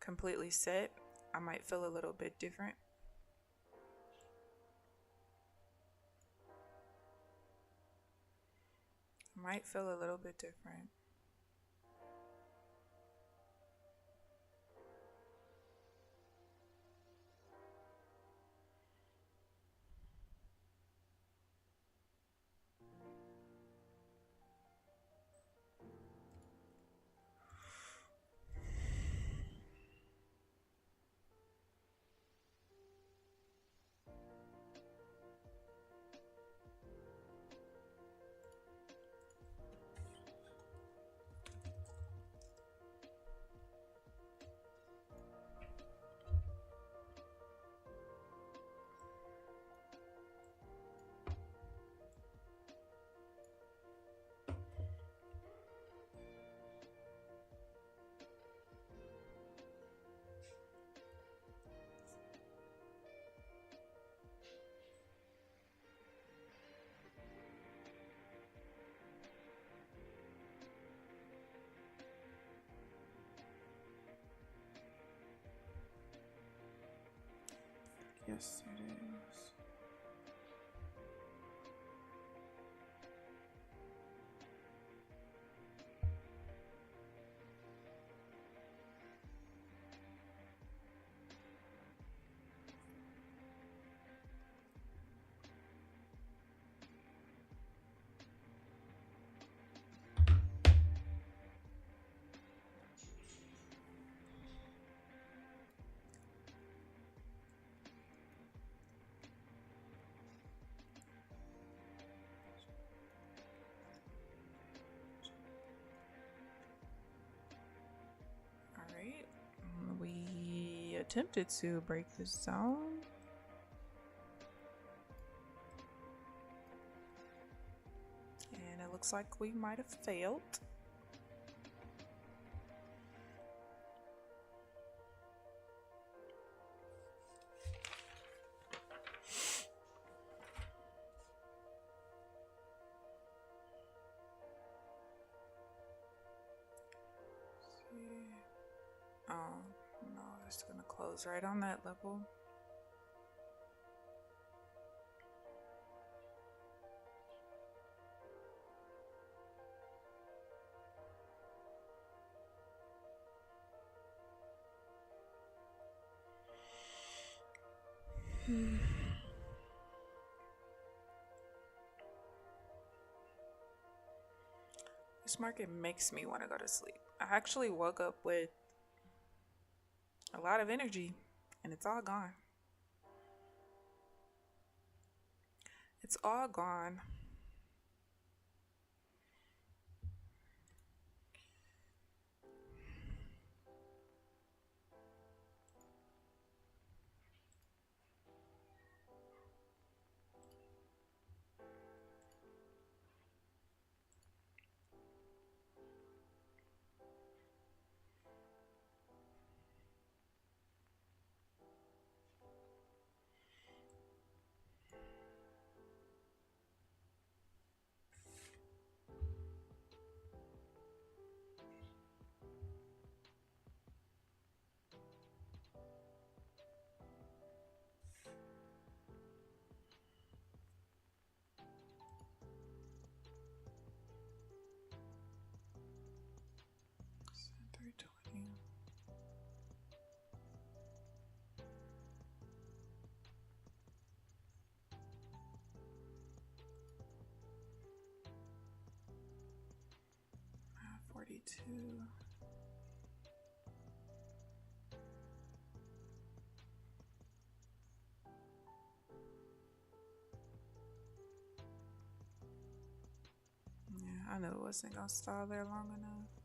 completely set, I might feel a little bit different. Might feel a little bit different. Yes, it is. All right. We attempted to break this zone. And it looks like we might have failed. Oh, no, it's gonna close right on that level. This market makes me want to go to sleep. I actually woke up with a lot of energy and it's all gone. It's all gone. 52. Yeah, I knew it wasn't gonna stall there long enough.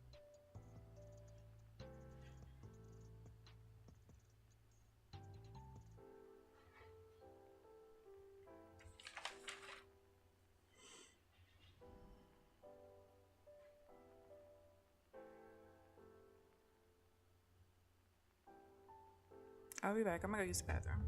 I'll be back. I'm gonna go use the bathroom.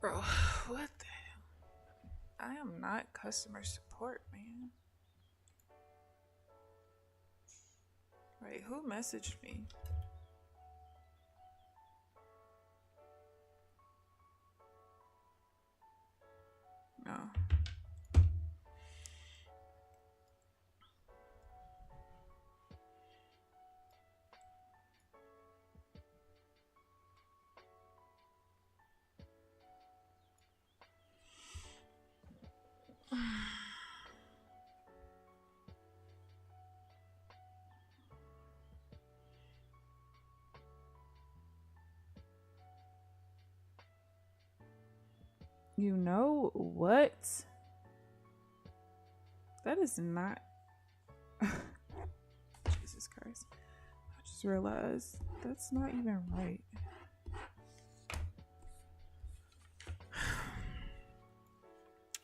Bro, what the hell? I am not customer support, man. Wait, who messaged me? No. You know what? That is not. Jesus Christ. I just realized that's not even right.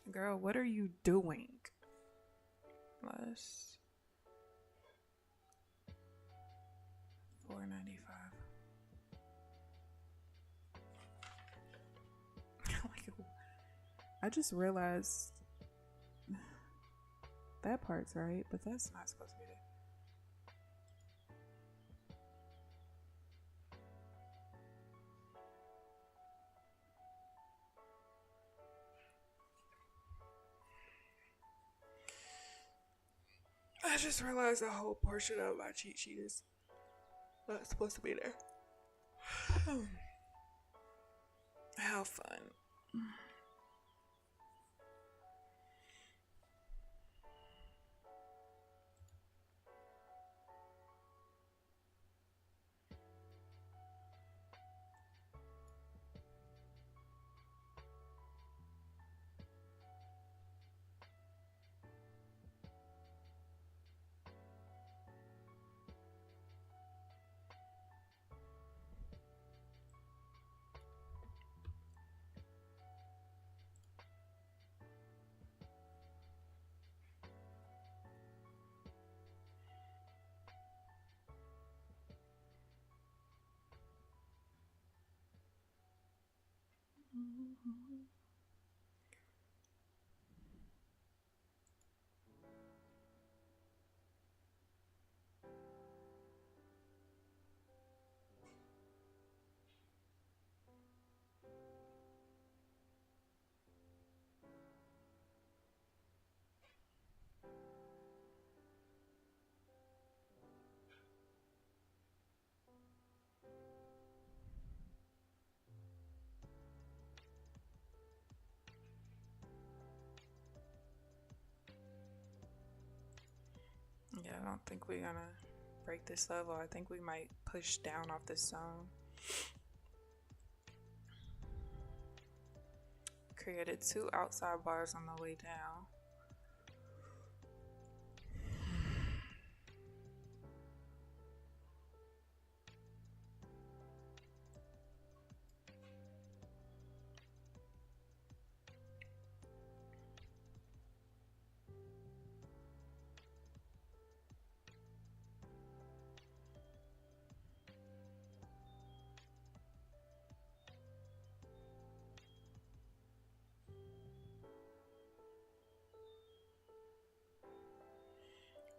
Girl, what are you doing? Plus 495. I just realized that part's right, but that's not supposed to be there. I just realized the whole portion of my cheat sheet is not supposed to be there. How fun. Yeah, I don't think we're gonna break this level. I think we might push down off this zone. Created 2 outside bars on the way down.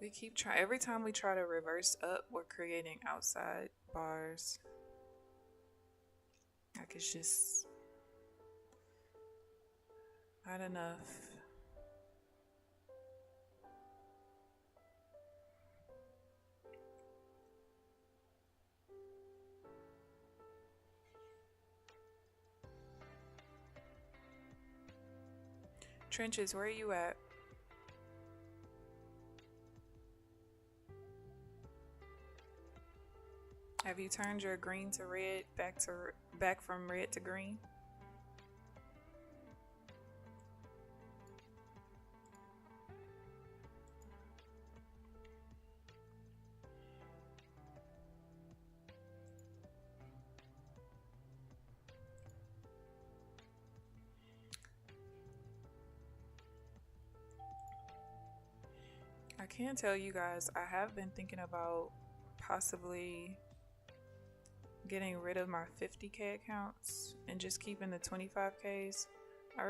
We keep trying. Every time we try to reverse up, we're creating outside bars. Like it's just not enough. Trenches, where are you at? Have you turned your green to red back from red to green? I can tell you guys, I have been thinking about possibly getting rid of my 50K accounts and just keeping the 25Ks. I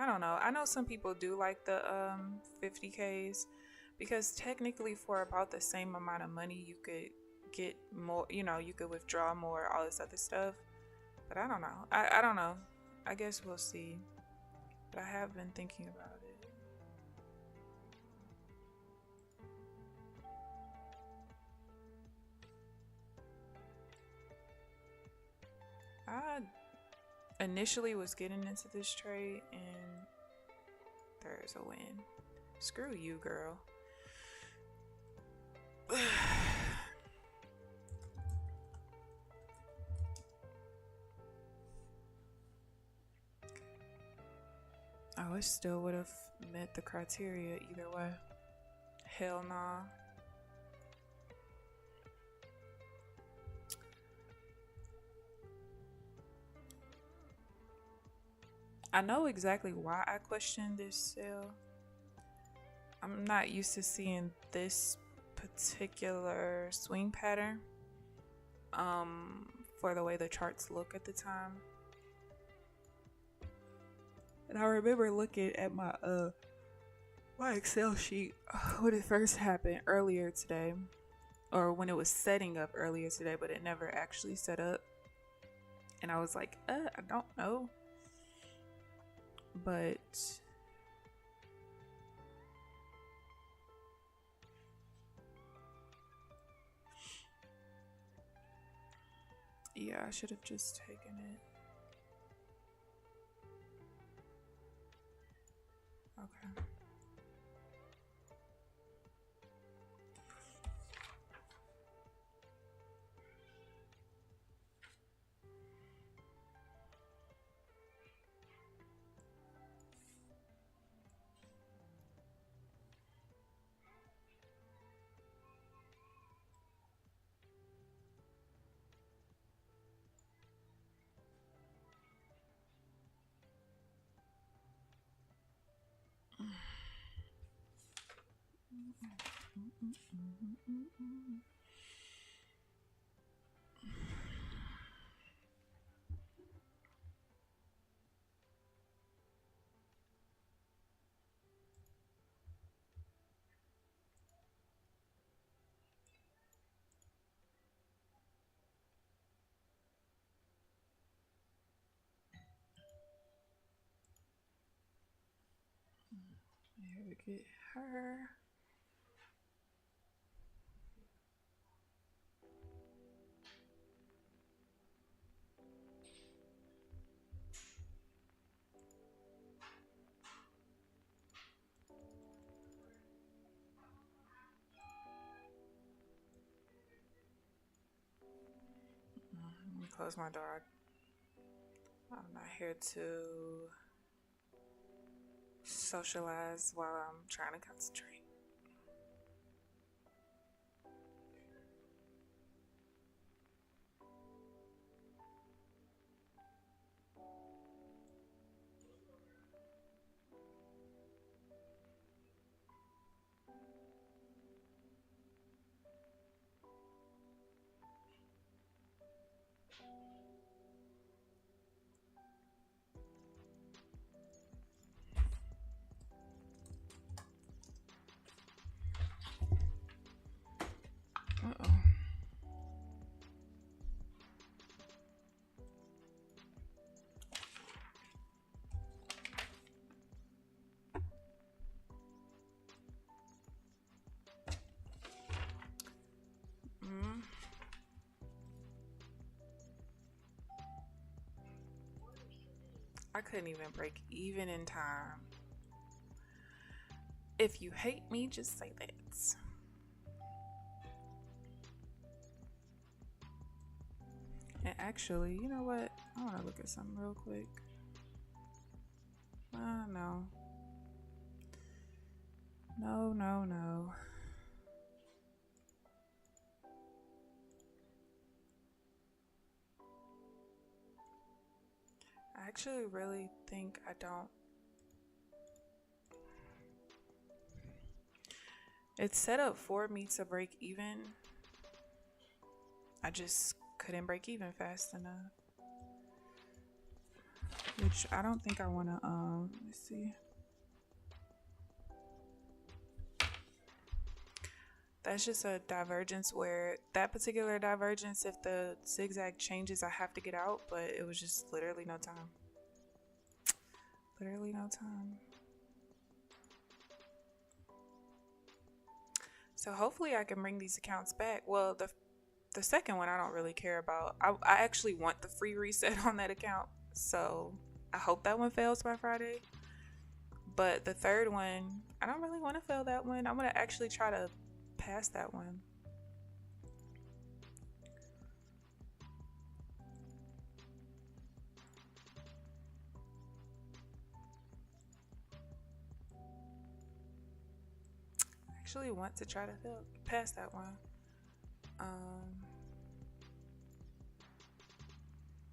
don't know. I know some people do like the 50Ks because technically for about the same amount of money you could get more, you could withdraw more, all this other stuff. But I don't know. I don't know. I guess we'll see. But I have been thinking about it. I initially was getting into this trade and there's a win. Screw you, girl. I wish still would have met the criteria either way. Hell nah. I know exactly why I questioned this sale. I'm not used to seeing this particular swing pattern for the way the charts look at the time. And I remember looking at my Excel sheet when it first happened earlier today, or when it was setting up earlier today, but it never actually set up. And I was like, I don't know. But yeah, I should have just taken it. Okay. Here we get her. Close my door. I'm not here to socialize while I'm trying to concentrate. Uh-oh. I couldn't even break even in time. If you hate me, just say that. And actually, you know what? I want to look at something real quick. No. No. I actually really think I don't. It's set up for me to break even. I just couldn't break even fast enough. Which I don't think I want to, let's see. That's just a divergence where that particular divergence, if the zigzag changes, I have to get out, but it was just literally no time. Literally no time. So hopefully I can bring these accounts back. Well, the second one I don't really care about. I actually want the free reset on that account. So I hope that one fails by Friday. But the third one, I don't really want to fail that one. I'm going to actually try to pass that one. I actually want to try to pass that one.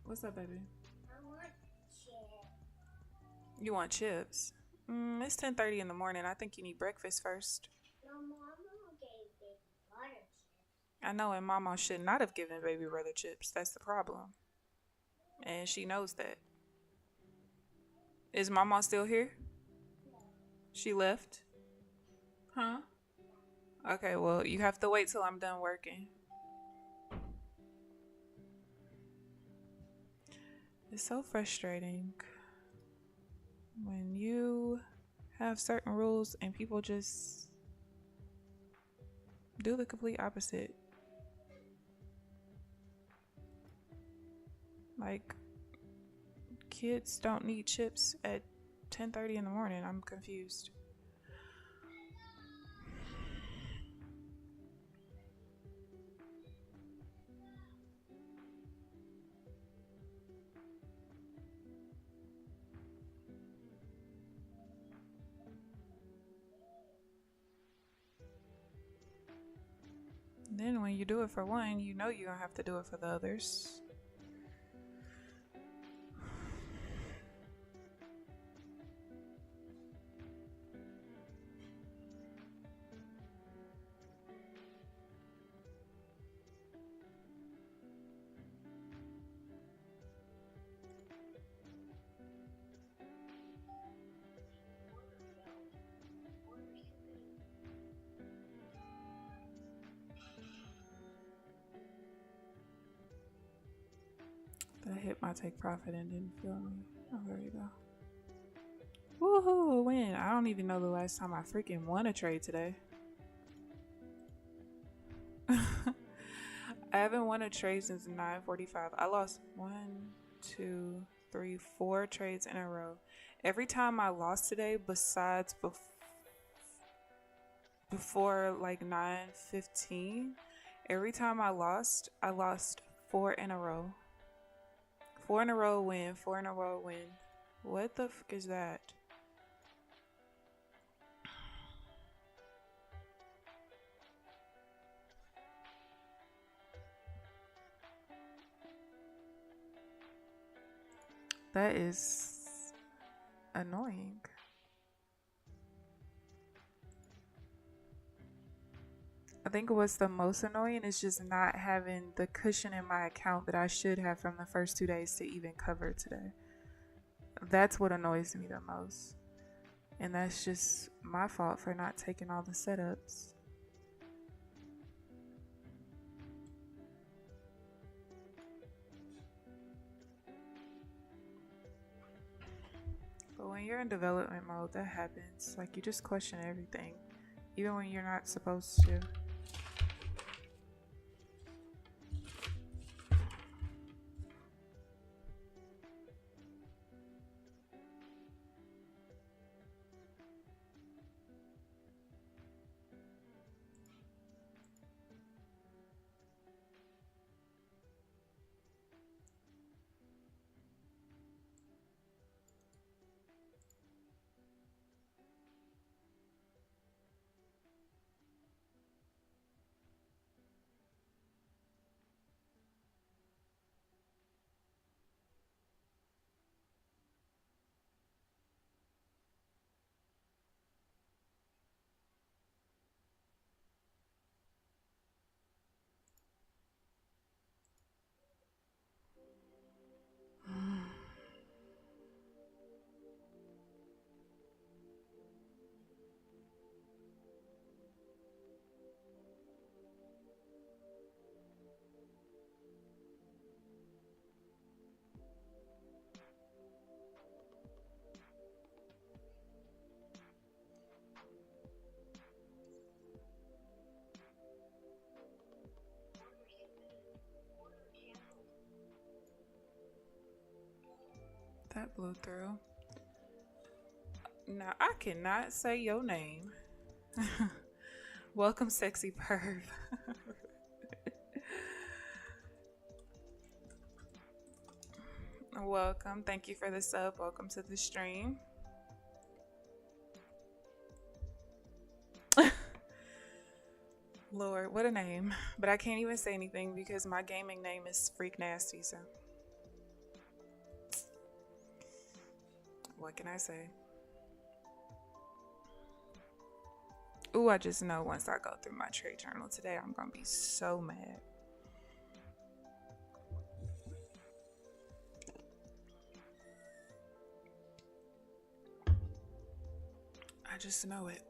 What's up, baby? I want chips. You want chips? It's 10:30 in the morning. I think you need breakfast first. No, Mama gave me butter chips. I know, and Mama should not have given baby brother chips. That's the problem. And she knows that. Is Mama still here? No. She left? Huh? Okay, well, you have to wait till I'm done working. It's so frustrating when you have certain rules and people just do the complete opposite. Like, kids don't need chips at 10:30 in the morning. I'm confused. Then when you do it for one, you know you're gonna have to do it for the others. That hit my take profit and didn't feel me. Oh, there you go. Woohoo, a win. I don't even know the last time I freaking won a trade today. I haven't won a trade since 9:45. I lost 1, 2, 3, 4 trades in a row. Every time I lost today, besides before like 9:15, every time I lost 4 in a row. 4 in a row win. 4 in a row win. What the fuck is that? That is annoying. I think what's the most annoying is just not having the cushion in my account that I should have from the first 2 days to even cover today. That's what annoys me the most. And that's just my fault for not taking all the setups. But when you're in development mode, that happens. Like, you just question everything, even when you're not supposed to. That blew through. Now, I cannot say your name. Welcome, sexy perv. Welcome. Thank you for the sub. Welcome to the stream. Lord, what a name. But I can't even say anything because my gaming name is Freak Nasty, so what can I say? Ooh, I just know once I go through my trade journal today, I'm gonna be so mad. I just know it.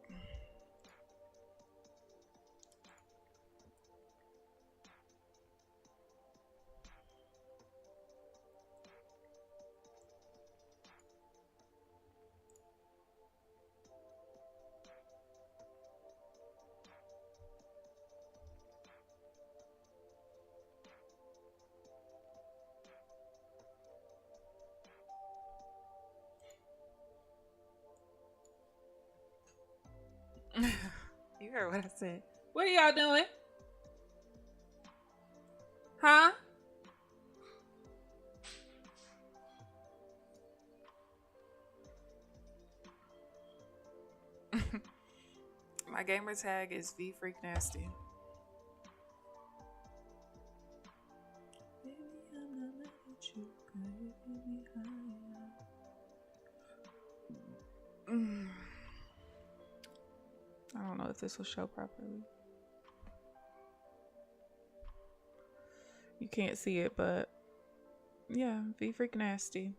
You heard what I said. What are y'all doing? Huh? My gamer tag is VFreakNasty. Baby, I'm not mad at you, girl, you get me higher. I don't know if this will show properly. You can't see it, but yeah, VFreakNasty.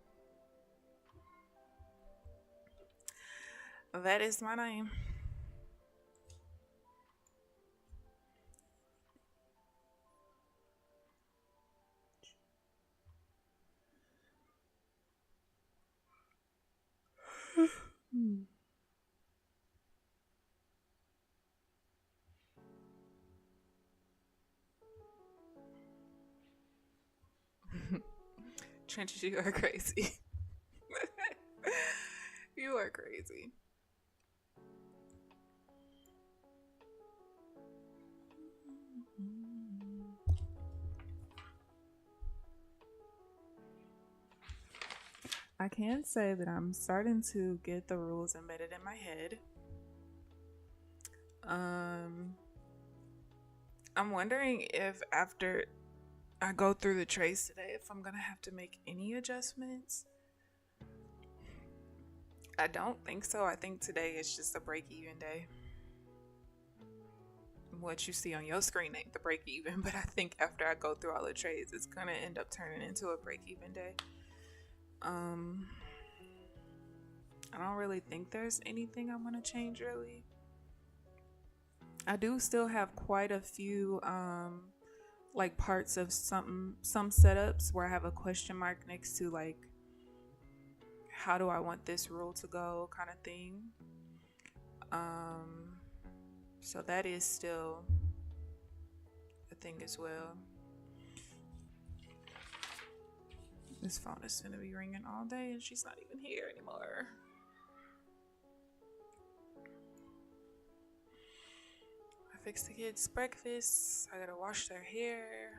That is my name. Trenches, you are crazy. You are crazy. I can say that I'm starting to get the rules embedded in my head. I'm wondering if after I go through the trades today, if I'm gonna have to make any adjustments. I don't think so. I think today is just a break-even day. What you see on your screen ain't the break-even, but I think after I go through all the trades, it's gonna end up turning into a break-even day. I don't really think there's anything I'm gonna change really. I do still have quite a few like parts of some setups where I have a question mark next to like how do I want this rule to go kind of thing. So that is still a thing as well. This phone is gonna be ringing all day and she's not even here anymore. I fixed the kids' breakfast. I gotta wash their hair.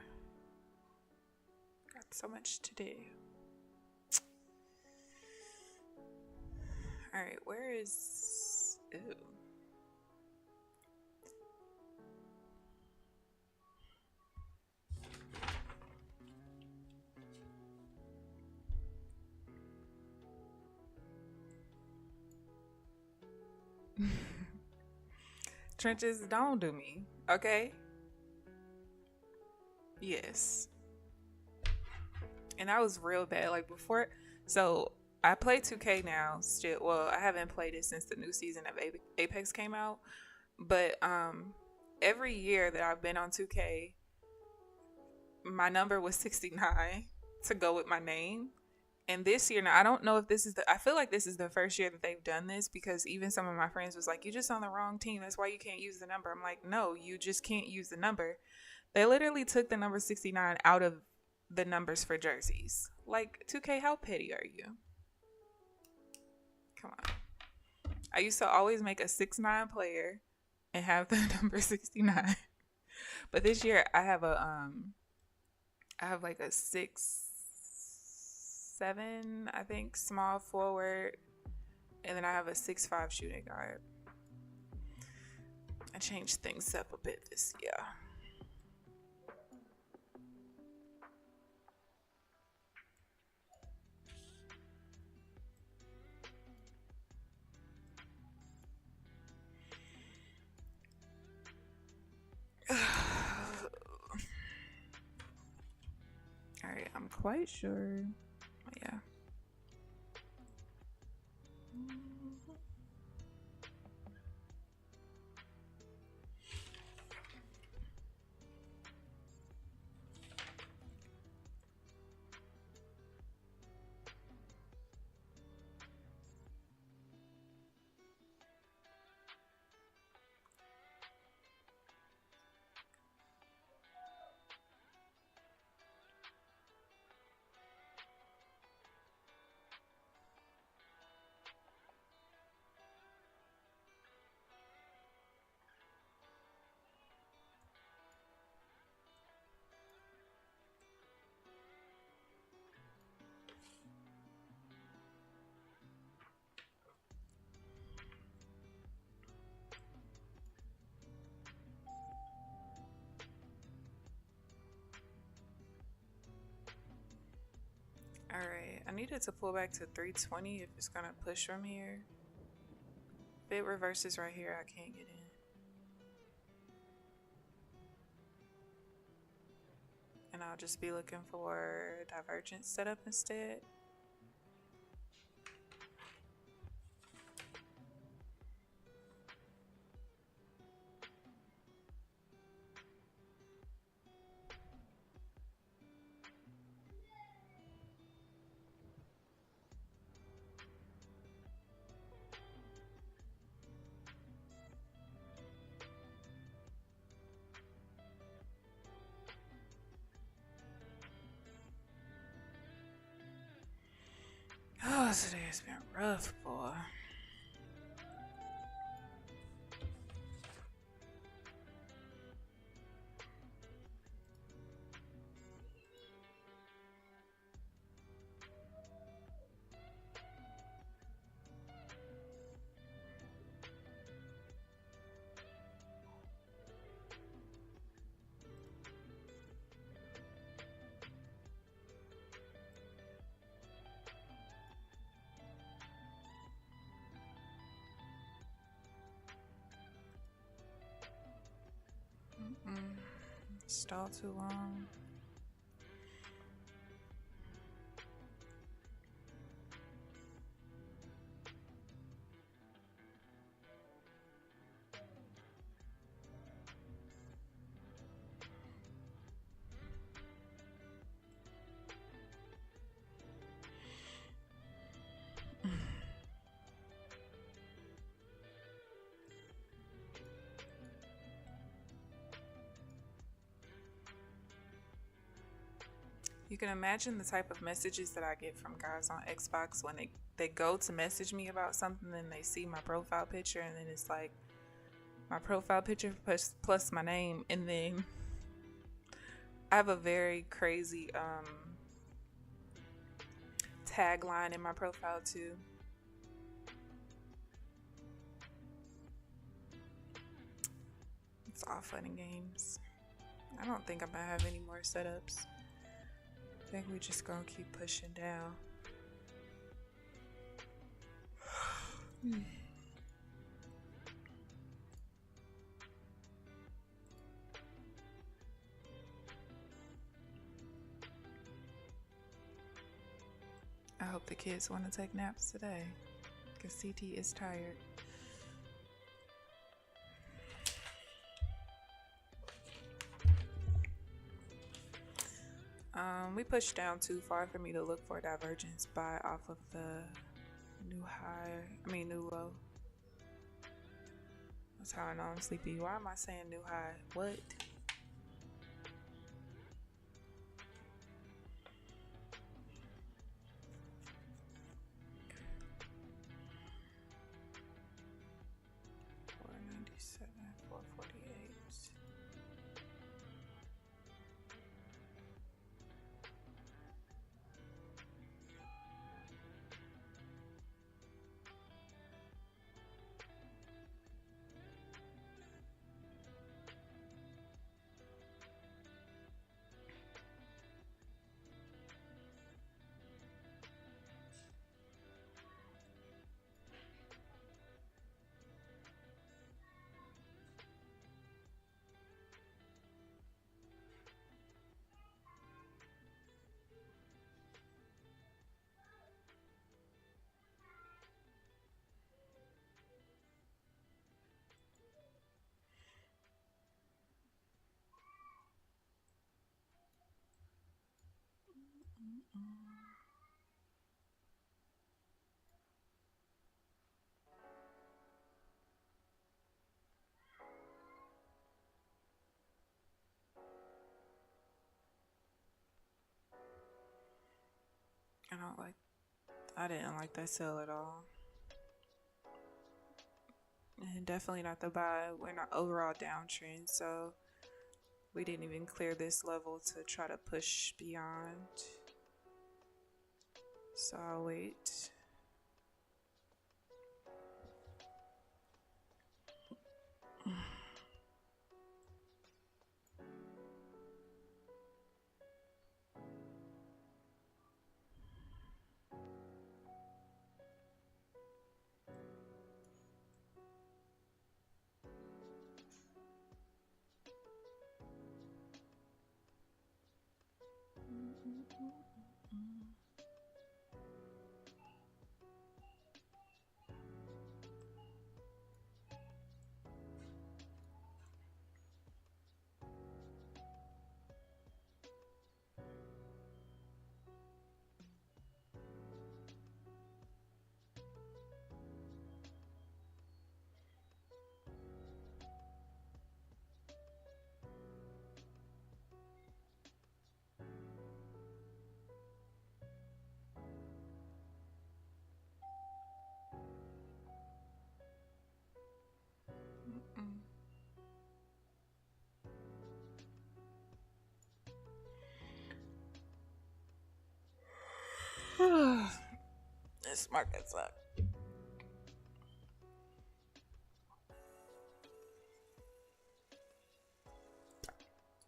Got so much to do. Alright, where is... Ew. Trenches, don't do me, okay? Yes. And I was real bad. Like before, so I play 2K now. Still, well, I haven't played it since the new season of Apex came out. But every year that I've been on 2K, my number was 69 to go with my name. And this year, now I don't know if this is I feel like this is the first year that they've done this, because even some of my friends was like, you just on the wrong team. That's why you can't use the number. I'm like, no, you just can't use the number. They literally took the number 69 out of the numbers for jerseys. Like, 2K, how petty are you? Come on. I used to always make a 6'9" player and have the number 69. But this year I have like a 6'7", I think, small forward, and then I have a 6'5" shooting guard. I changed things up a bit this year. Alright, I'm quite sure. Yeah. Alright, I needed to pull back to 320 if it's gonna push from here. If it reverses right here, I can't get in. And I'll just be looking for divergence setup instead. Oh, today has been rough, boy. Stall too long. You can imagine the type of messages that I get from guys on Xbox when they go to message me about something and they see my profile picture and then it's like my profile picture plus my name, and then I have a very crazy tagline in my profile too. It's all fun and games. I don't think I'm gonna have any more setups. I think we just gonna keep pushing down. I hope the kids want to take naps today because CT is tired. We pushed down too far for me to look for divergence buy off of the new low. That's how I know I'm sleepy. Why am I saying new high? What? I didn't like that sell at all. And definitely not the buy. We're not overall downtrend, so we didn't even clear this level to try to push beyond. So I'll wait. This market's up.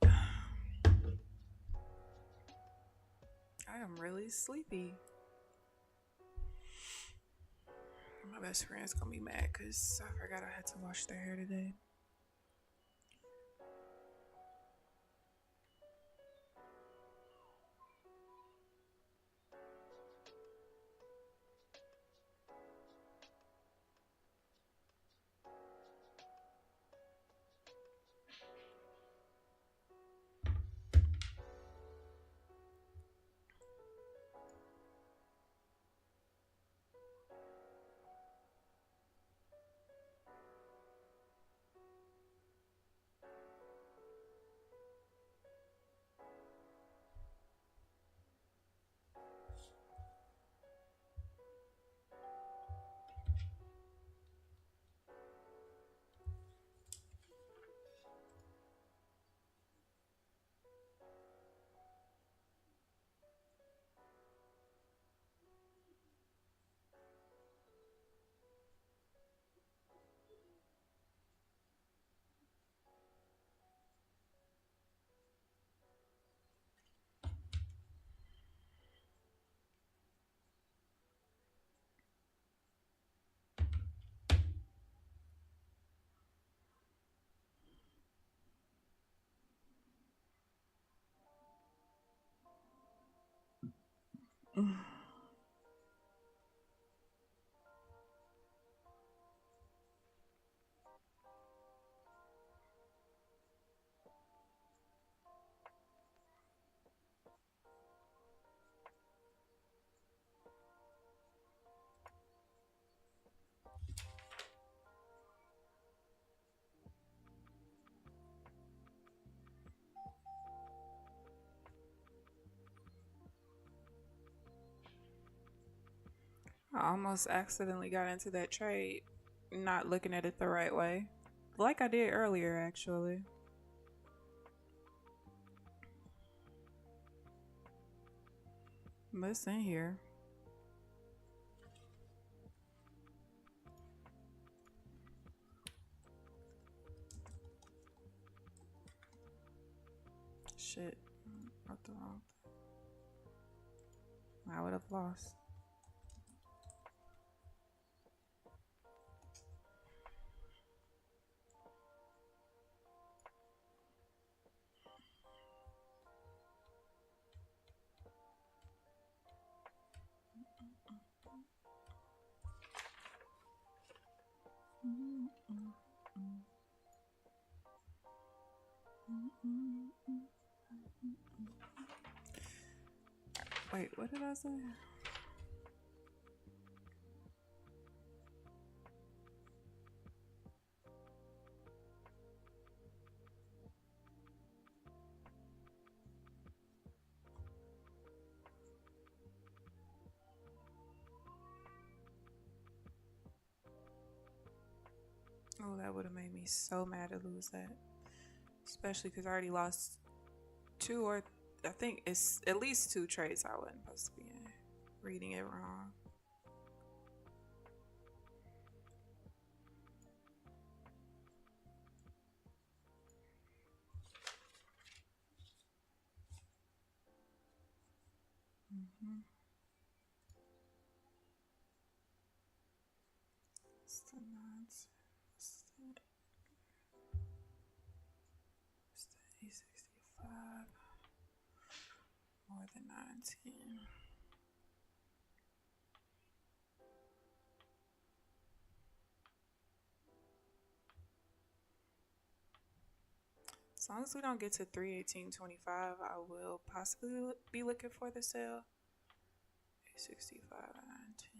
I am really sleepy. My best friend's gonna be mad because I forgot I had to wash their hair today. I almost accidentally got into that trade, not looking at it the right way. Like I did earlier, actually. But it's in here. Shit. Wrote the wrong thing. I would have lost. Wait, what did I say? Oh, that would have made me so mad to lose that. Especially because I already lost two, or I think it's at least two trades I wasn't supposed to be in. Reading it wrong. It's the nines. It's the 865. More than 19. As long as we don't get to 318.25, I will possibly be looking for the sale. 865 and 19.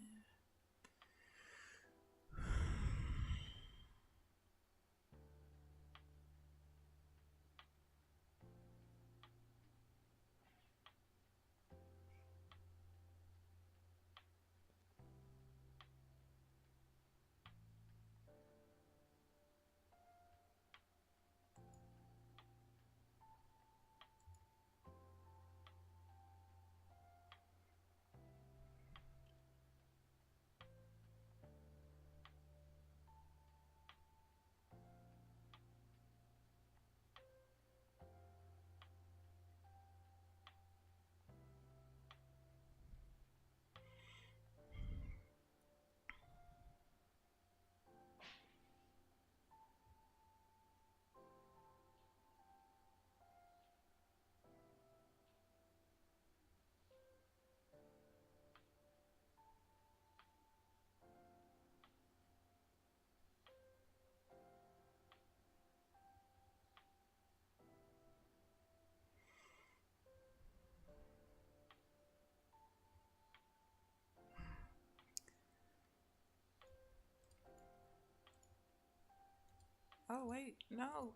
Oh, wait, no.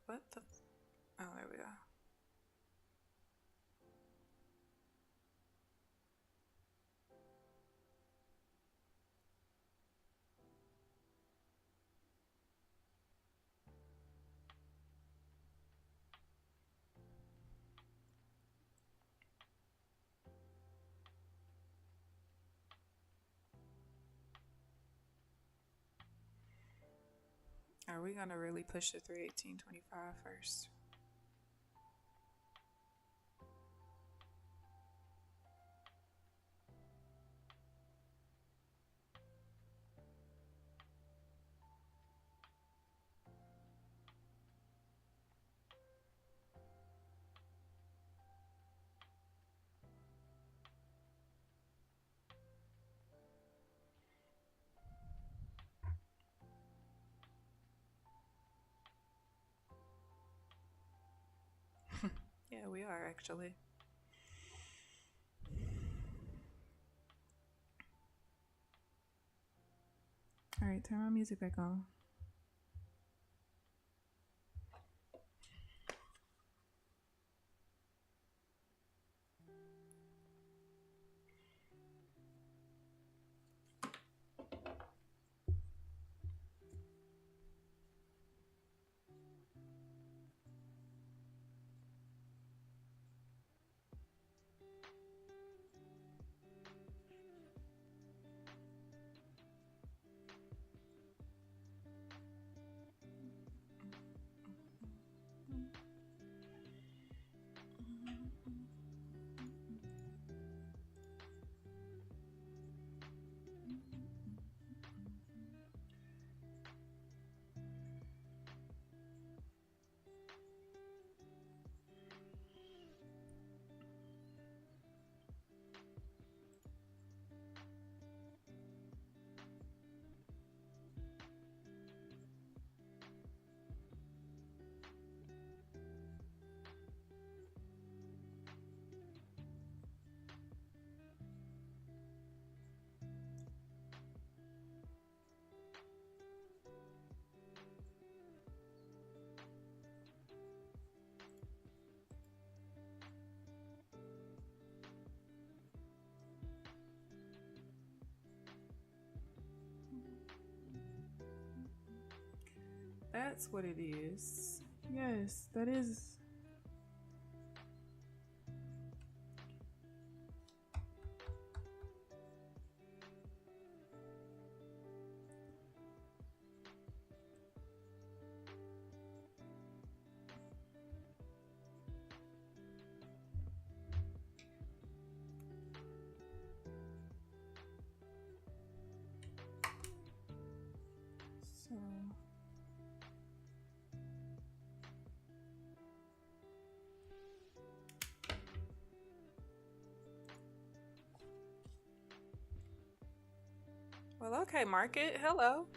What the? Oh, there we go. Are we gonna really push the 318.25 first? Yeah, we are actually. All right, turn my music back on. That's what it is. Yes, that is. So. Well, okay, market. Hello.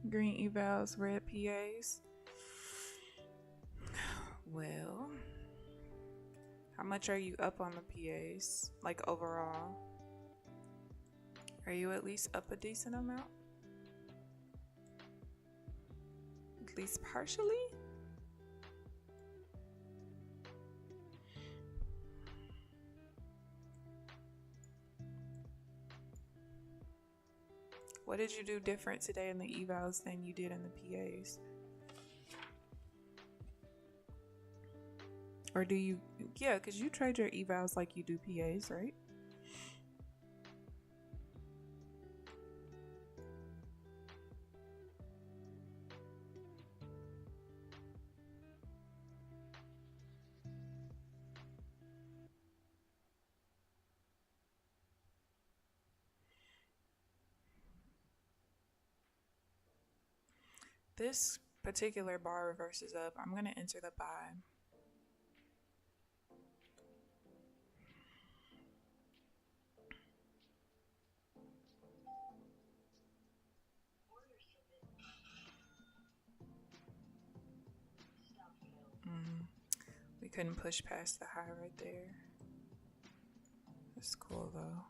Green evals, red PAs. Well, how much are you up on the PAs? Like overall? Are you at least up a decent amount? At least partially? What did you do different today in the evals than you did in the PAs? Or do you, yeah, because you trade your evals like you do PAs, right? This particular bar reverses up. I'm going to enter the buy. We couldn't push past the high right there. That's cool though.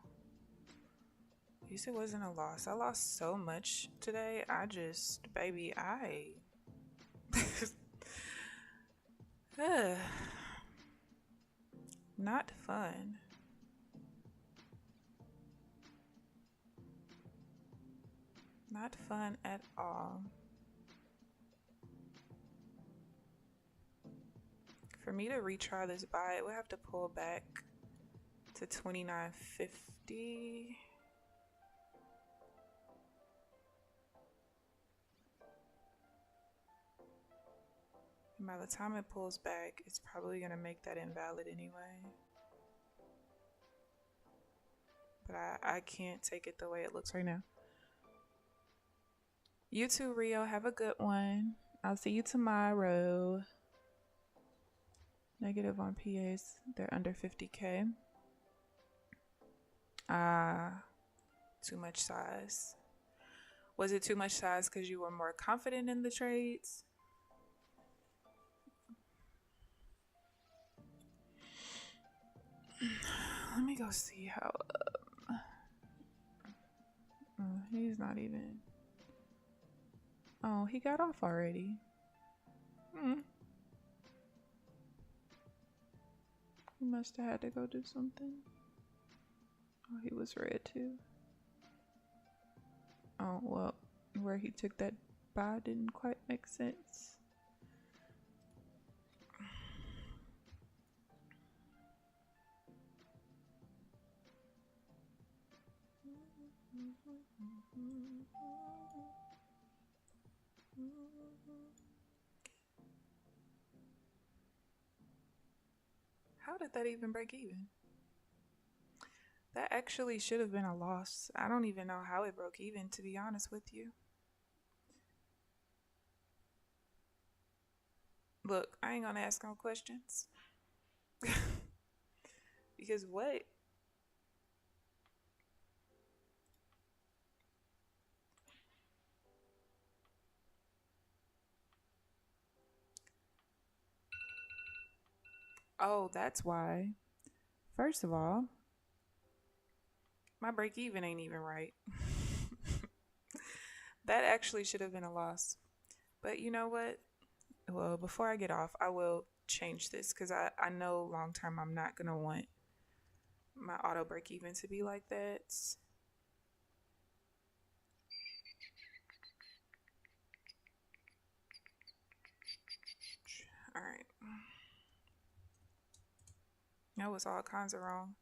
At least it wasn't a loss. I lost so much today. Baby, not fun. Not fun at all. For me to retry this buy, it would have to pull back to 29.50. And by the time it pulls back, it's probably going to make that invalid anyway. But I can't take it the way it looks right now. You too, Rio. Have a good one. I'll see you tomorrow. Negative on PAs. They're under 50K. Too much size. Was it too much size because you were more confident in the trades? Let me go see how. He's not even. Oh, he got off already. He must have had to go do something. Oh, he was red too. Oh, well, where he took that buy didn't quite make sense. How did that even break even? That actually should have been a loss. I don't even know how it broke even, to be honest with you. Look, I ain't gonna ask no questions. Because what? Oh, that's why. First of all, my break even ain't even right. That actually should have been a loss. But you know what? Well, before I get off, I will change this because I know long term I'm not going to want my auto break even to be like that. All right. That was all kinds of wrong.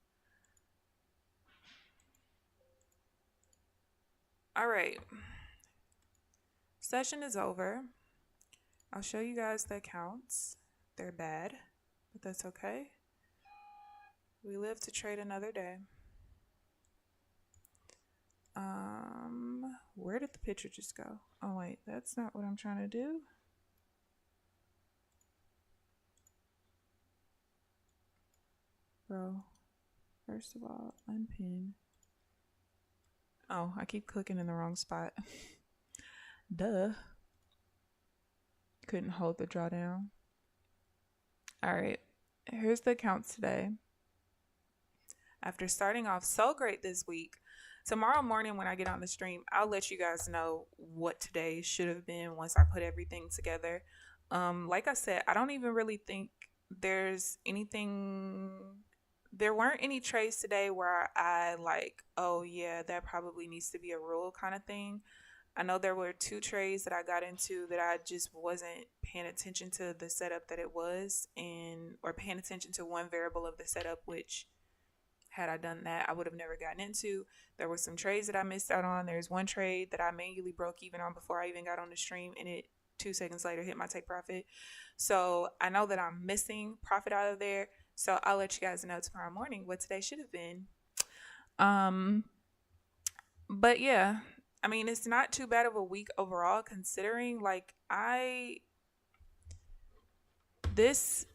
All right. Session is over. I'll show you guys the accounts. They're bad, but that's okay. We live to trade another day. Where did the picture just go? Oh wait, that's not what I'm trying to do. Bro, first of all, unpin. Oh, I keep clicking in the wrong spot. Duh. Couldn't hold the drawdown. All right, here's the accounts today. After starting off so great this week, tomorrow morning when I get on the stream, I'll let you guys know what today should have been once I put everything together. Like I said, I don't even really think there's anything. There weren't any trades today where I like, oh yeah, that probably needs to be a rule kind of thing. I know there were 2 trades that I got into that I just wasn't paying attention to the setup that it was, or paying attention to one variable of the setup, which had I done that, I would have never gotten into. There were some trades that I missed out on. There's one trade that I manually broke even on before I even got on the stream, and it 2 seconds later hit my take profit. So I know that I'm missing profit out of there. So I'll let you guys know tomorrow morning what today should have been. But yeah, I mean, it's not too bad of a week overall, considering like this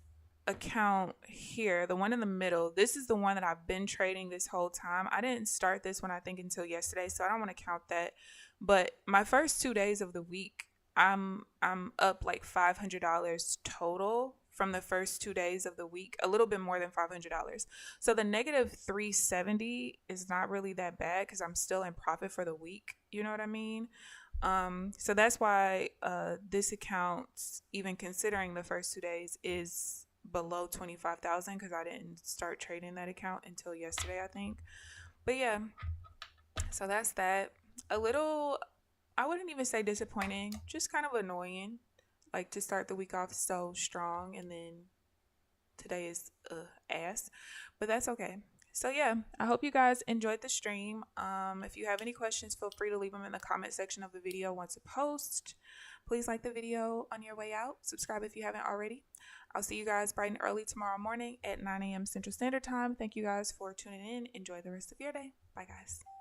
account here, the one in the middle, this is the one that I've been trading this whole time. I didn't start this one, I think, until yesterday, so I don't want to count that. But my first 2 days of the week, I'm up like $500 total from the first 2 days of the week, a little bit more than $500. So the negative 370 is not really that bad because I'm still in profit for the week. You know what I mean? So that's why this account, even considering the first 2 days, is below 25,000 because I didn't start trading that account until yesterday, I think. But yeah, so that's that. A little, I wouldn't even say disappointing, just kind of annoying, like to start the week off so strong and then today is ass, but that's okay. So yeah, I hope you guys enjoyed the stream. If you have any questions, feel free to leave them in the comment section of the video once it posts. Please like the video on your way out. Subscribe if you haven't already. I'll see you guys bright and early tomorrow morning at 9 a.m. Central Standard Time. Thank you guys for tuning in. Enjoy the rest of your day. Bye, guys.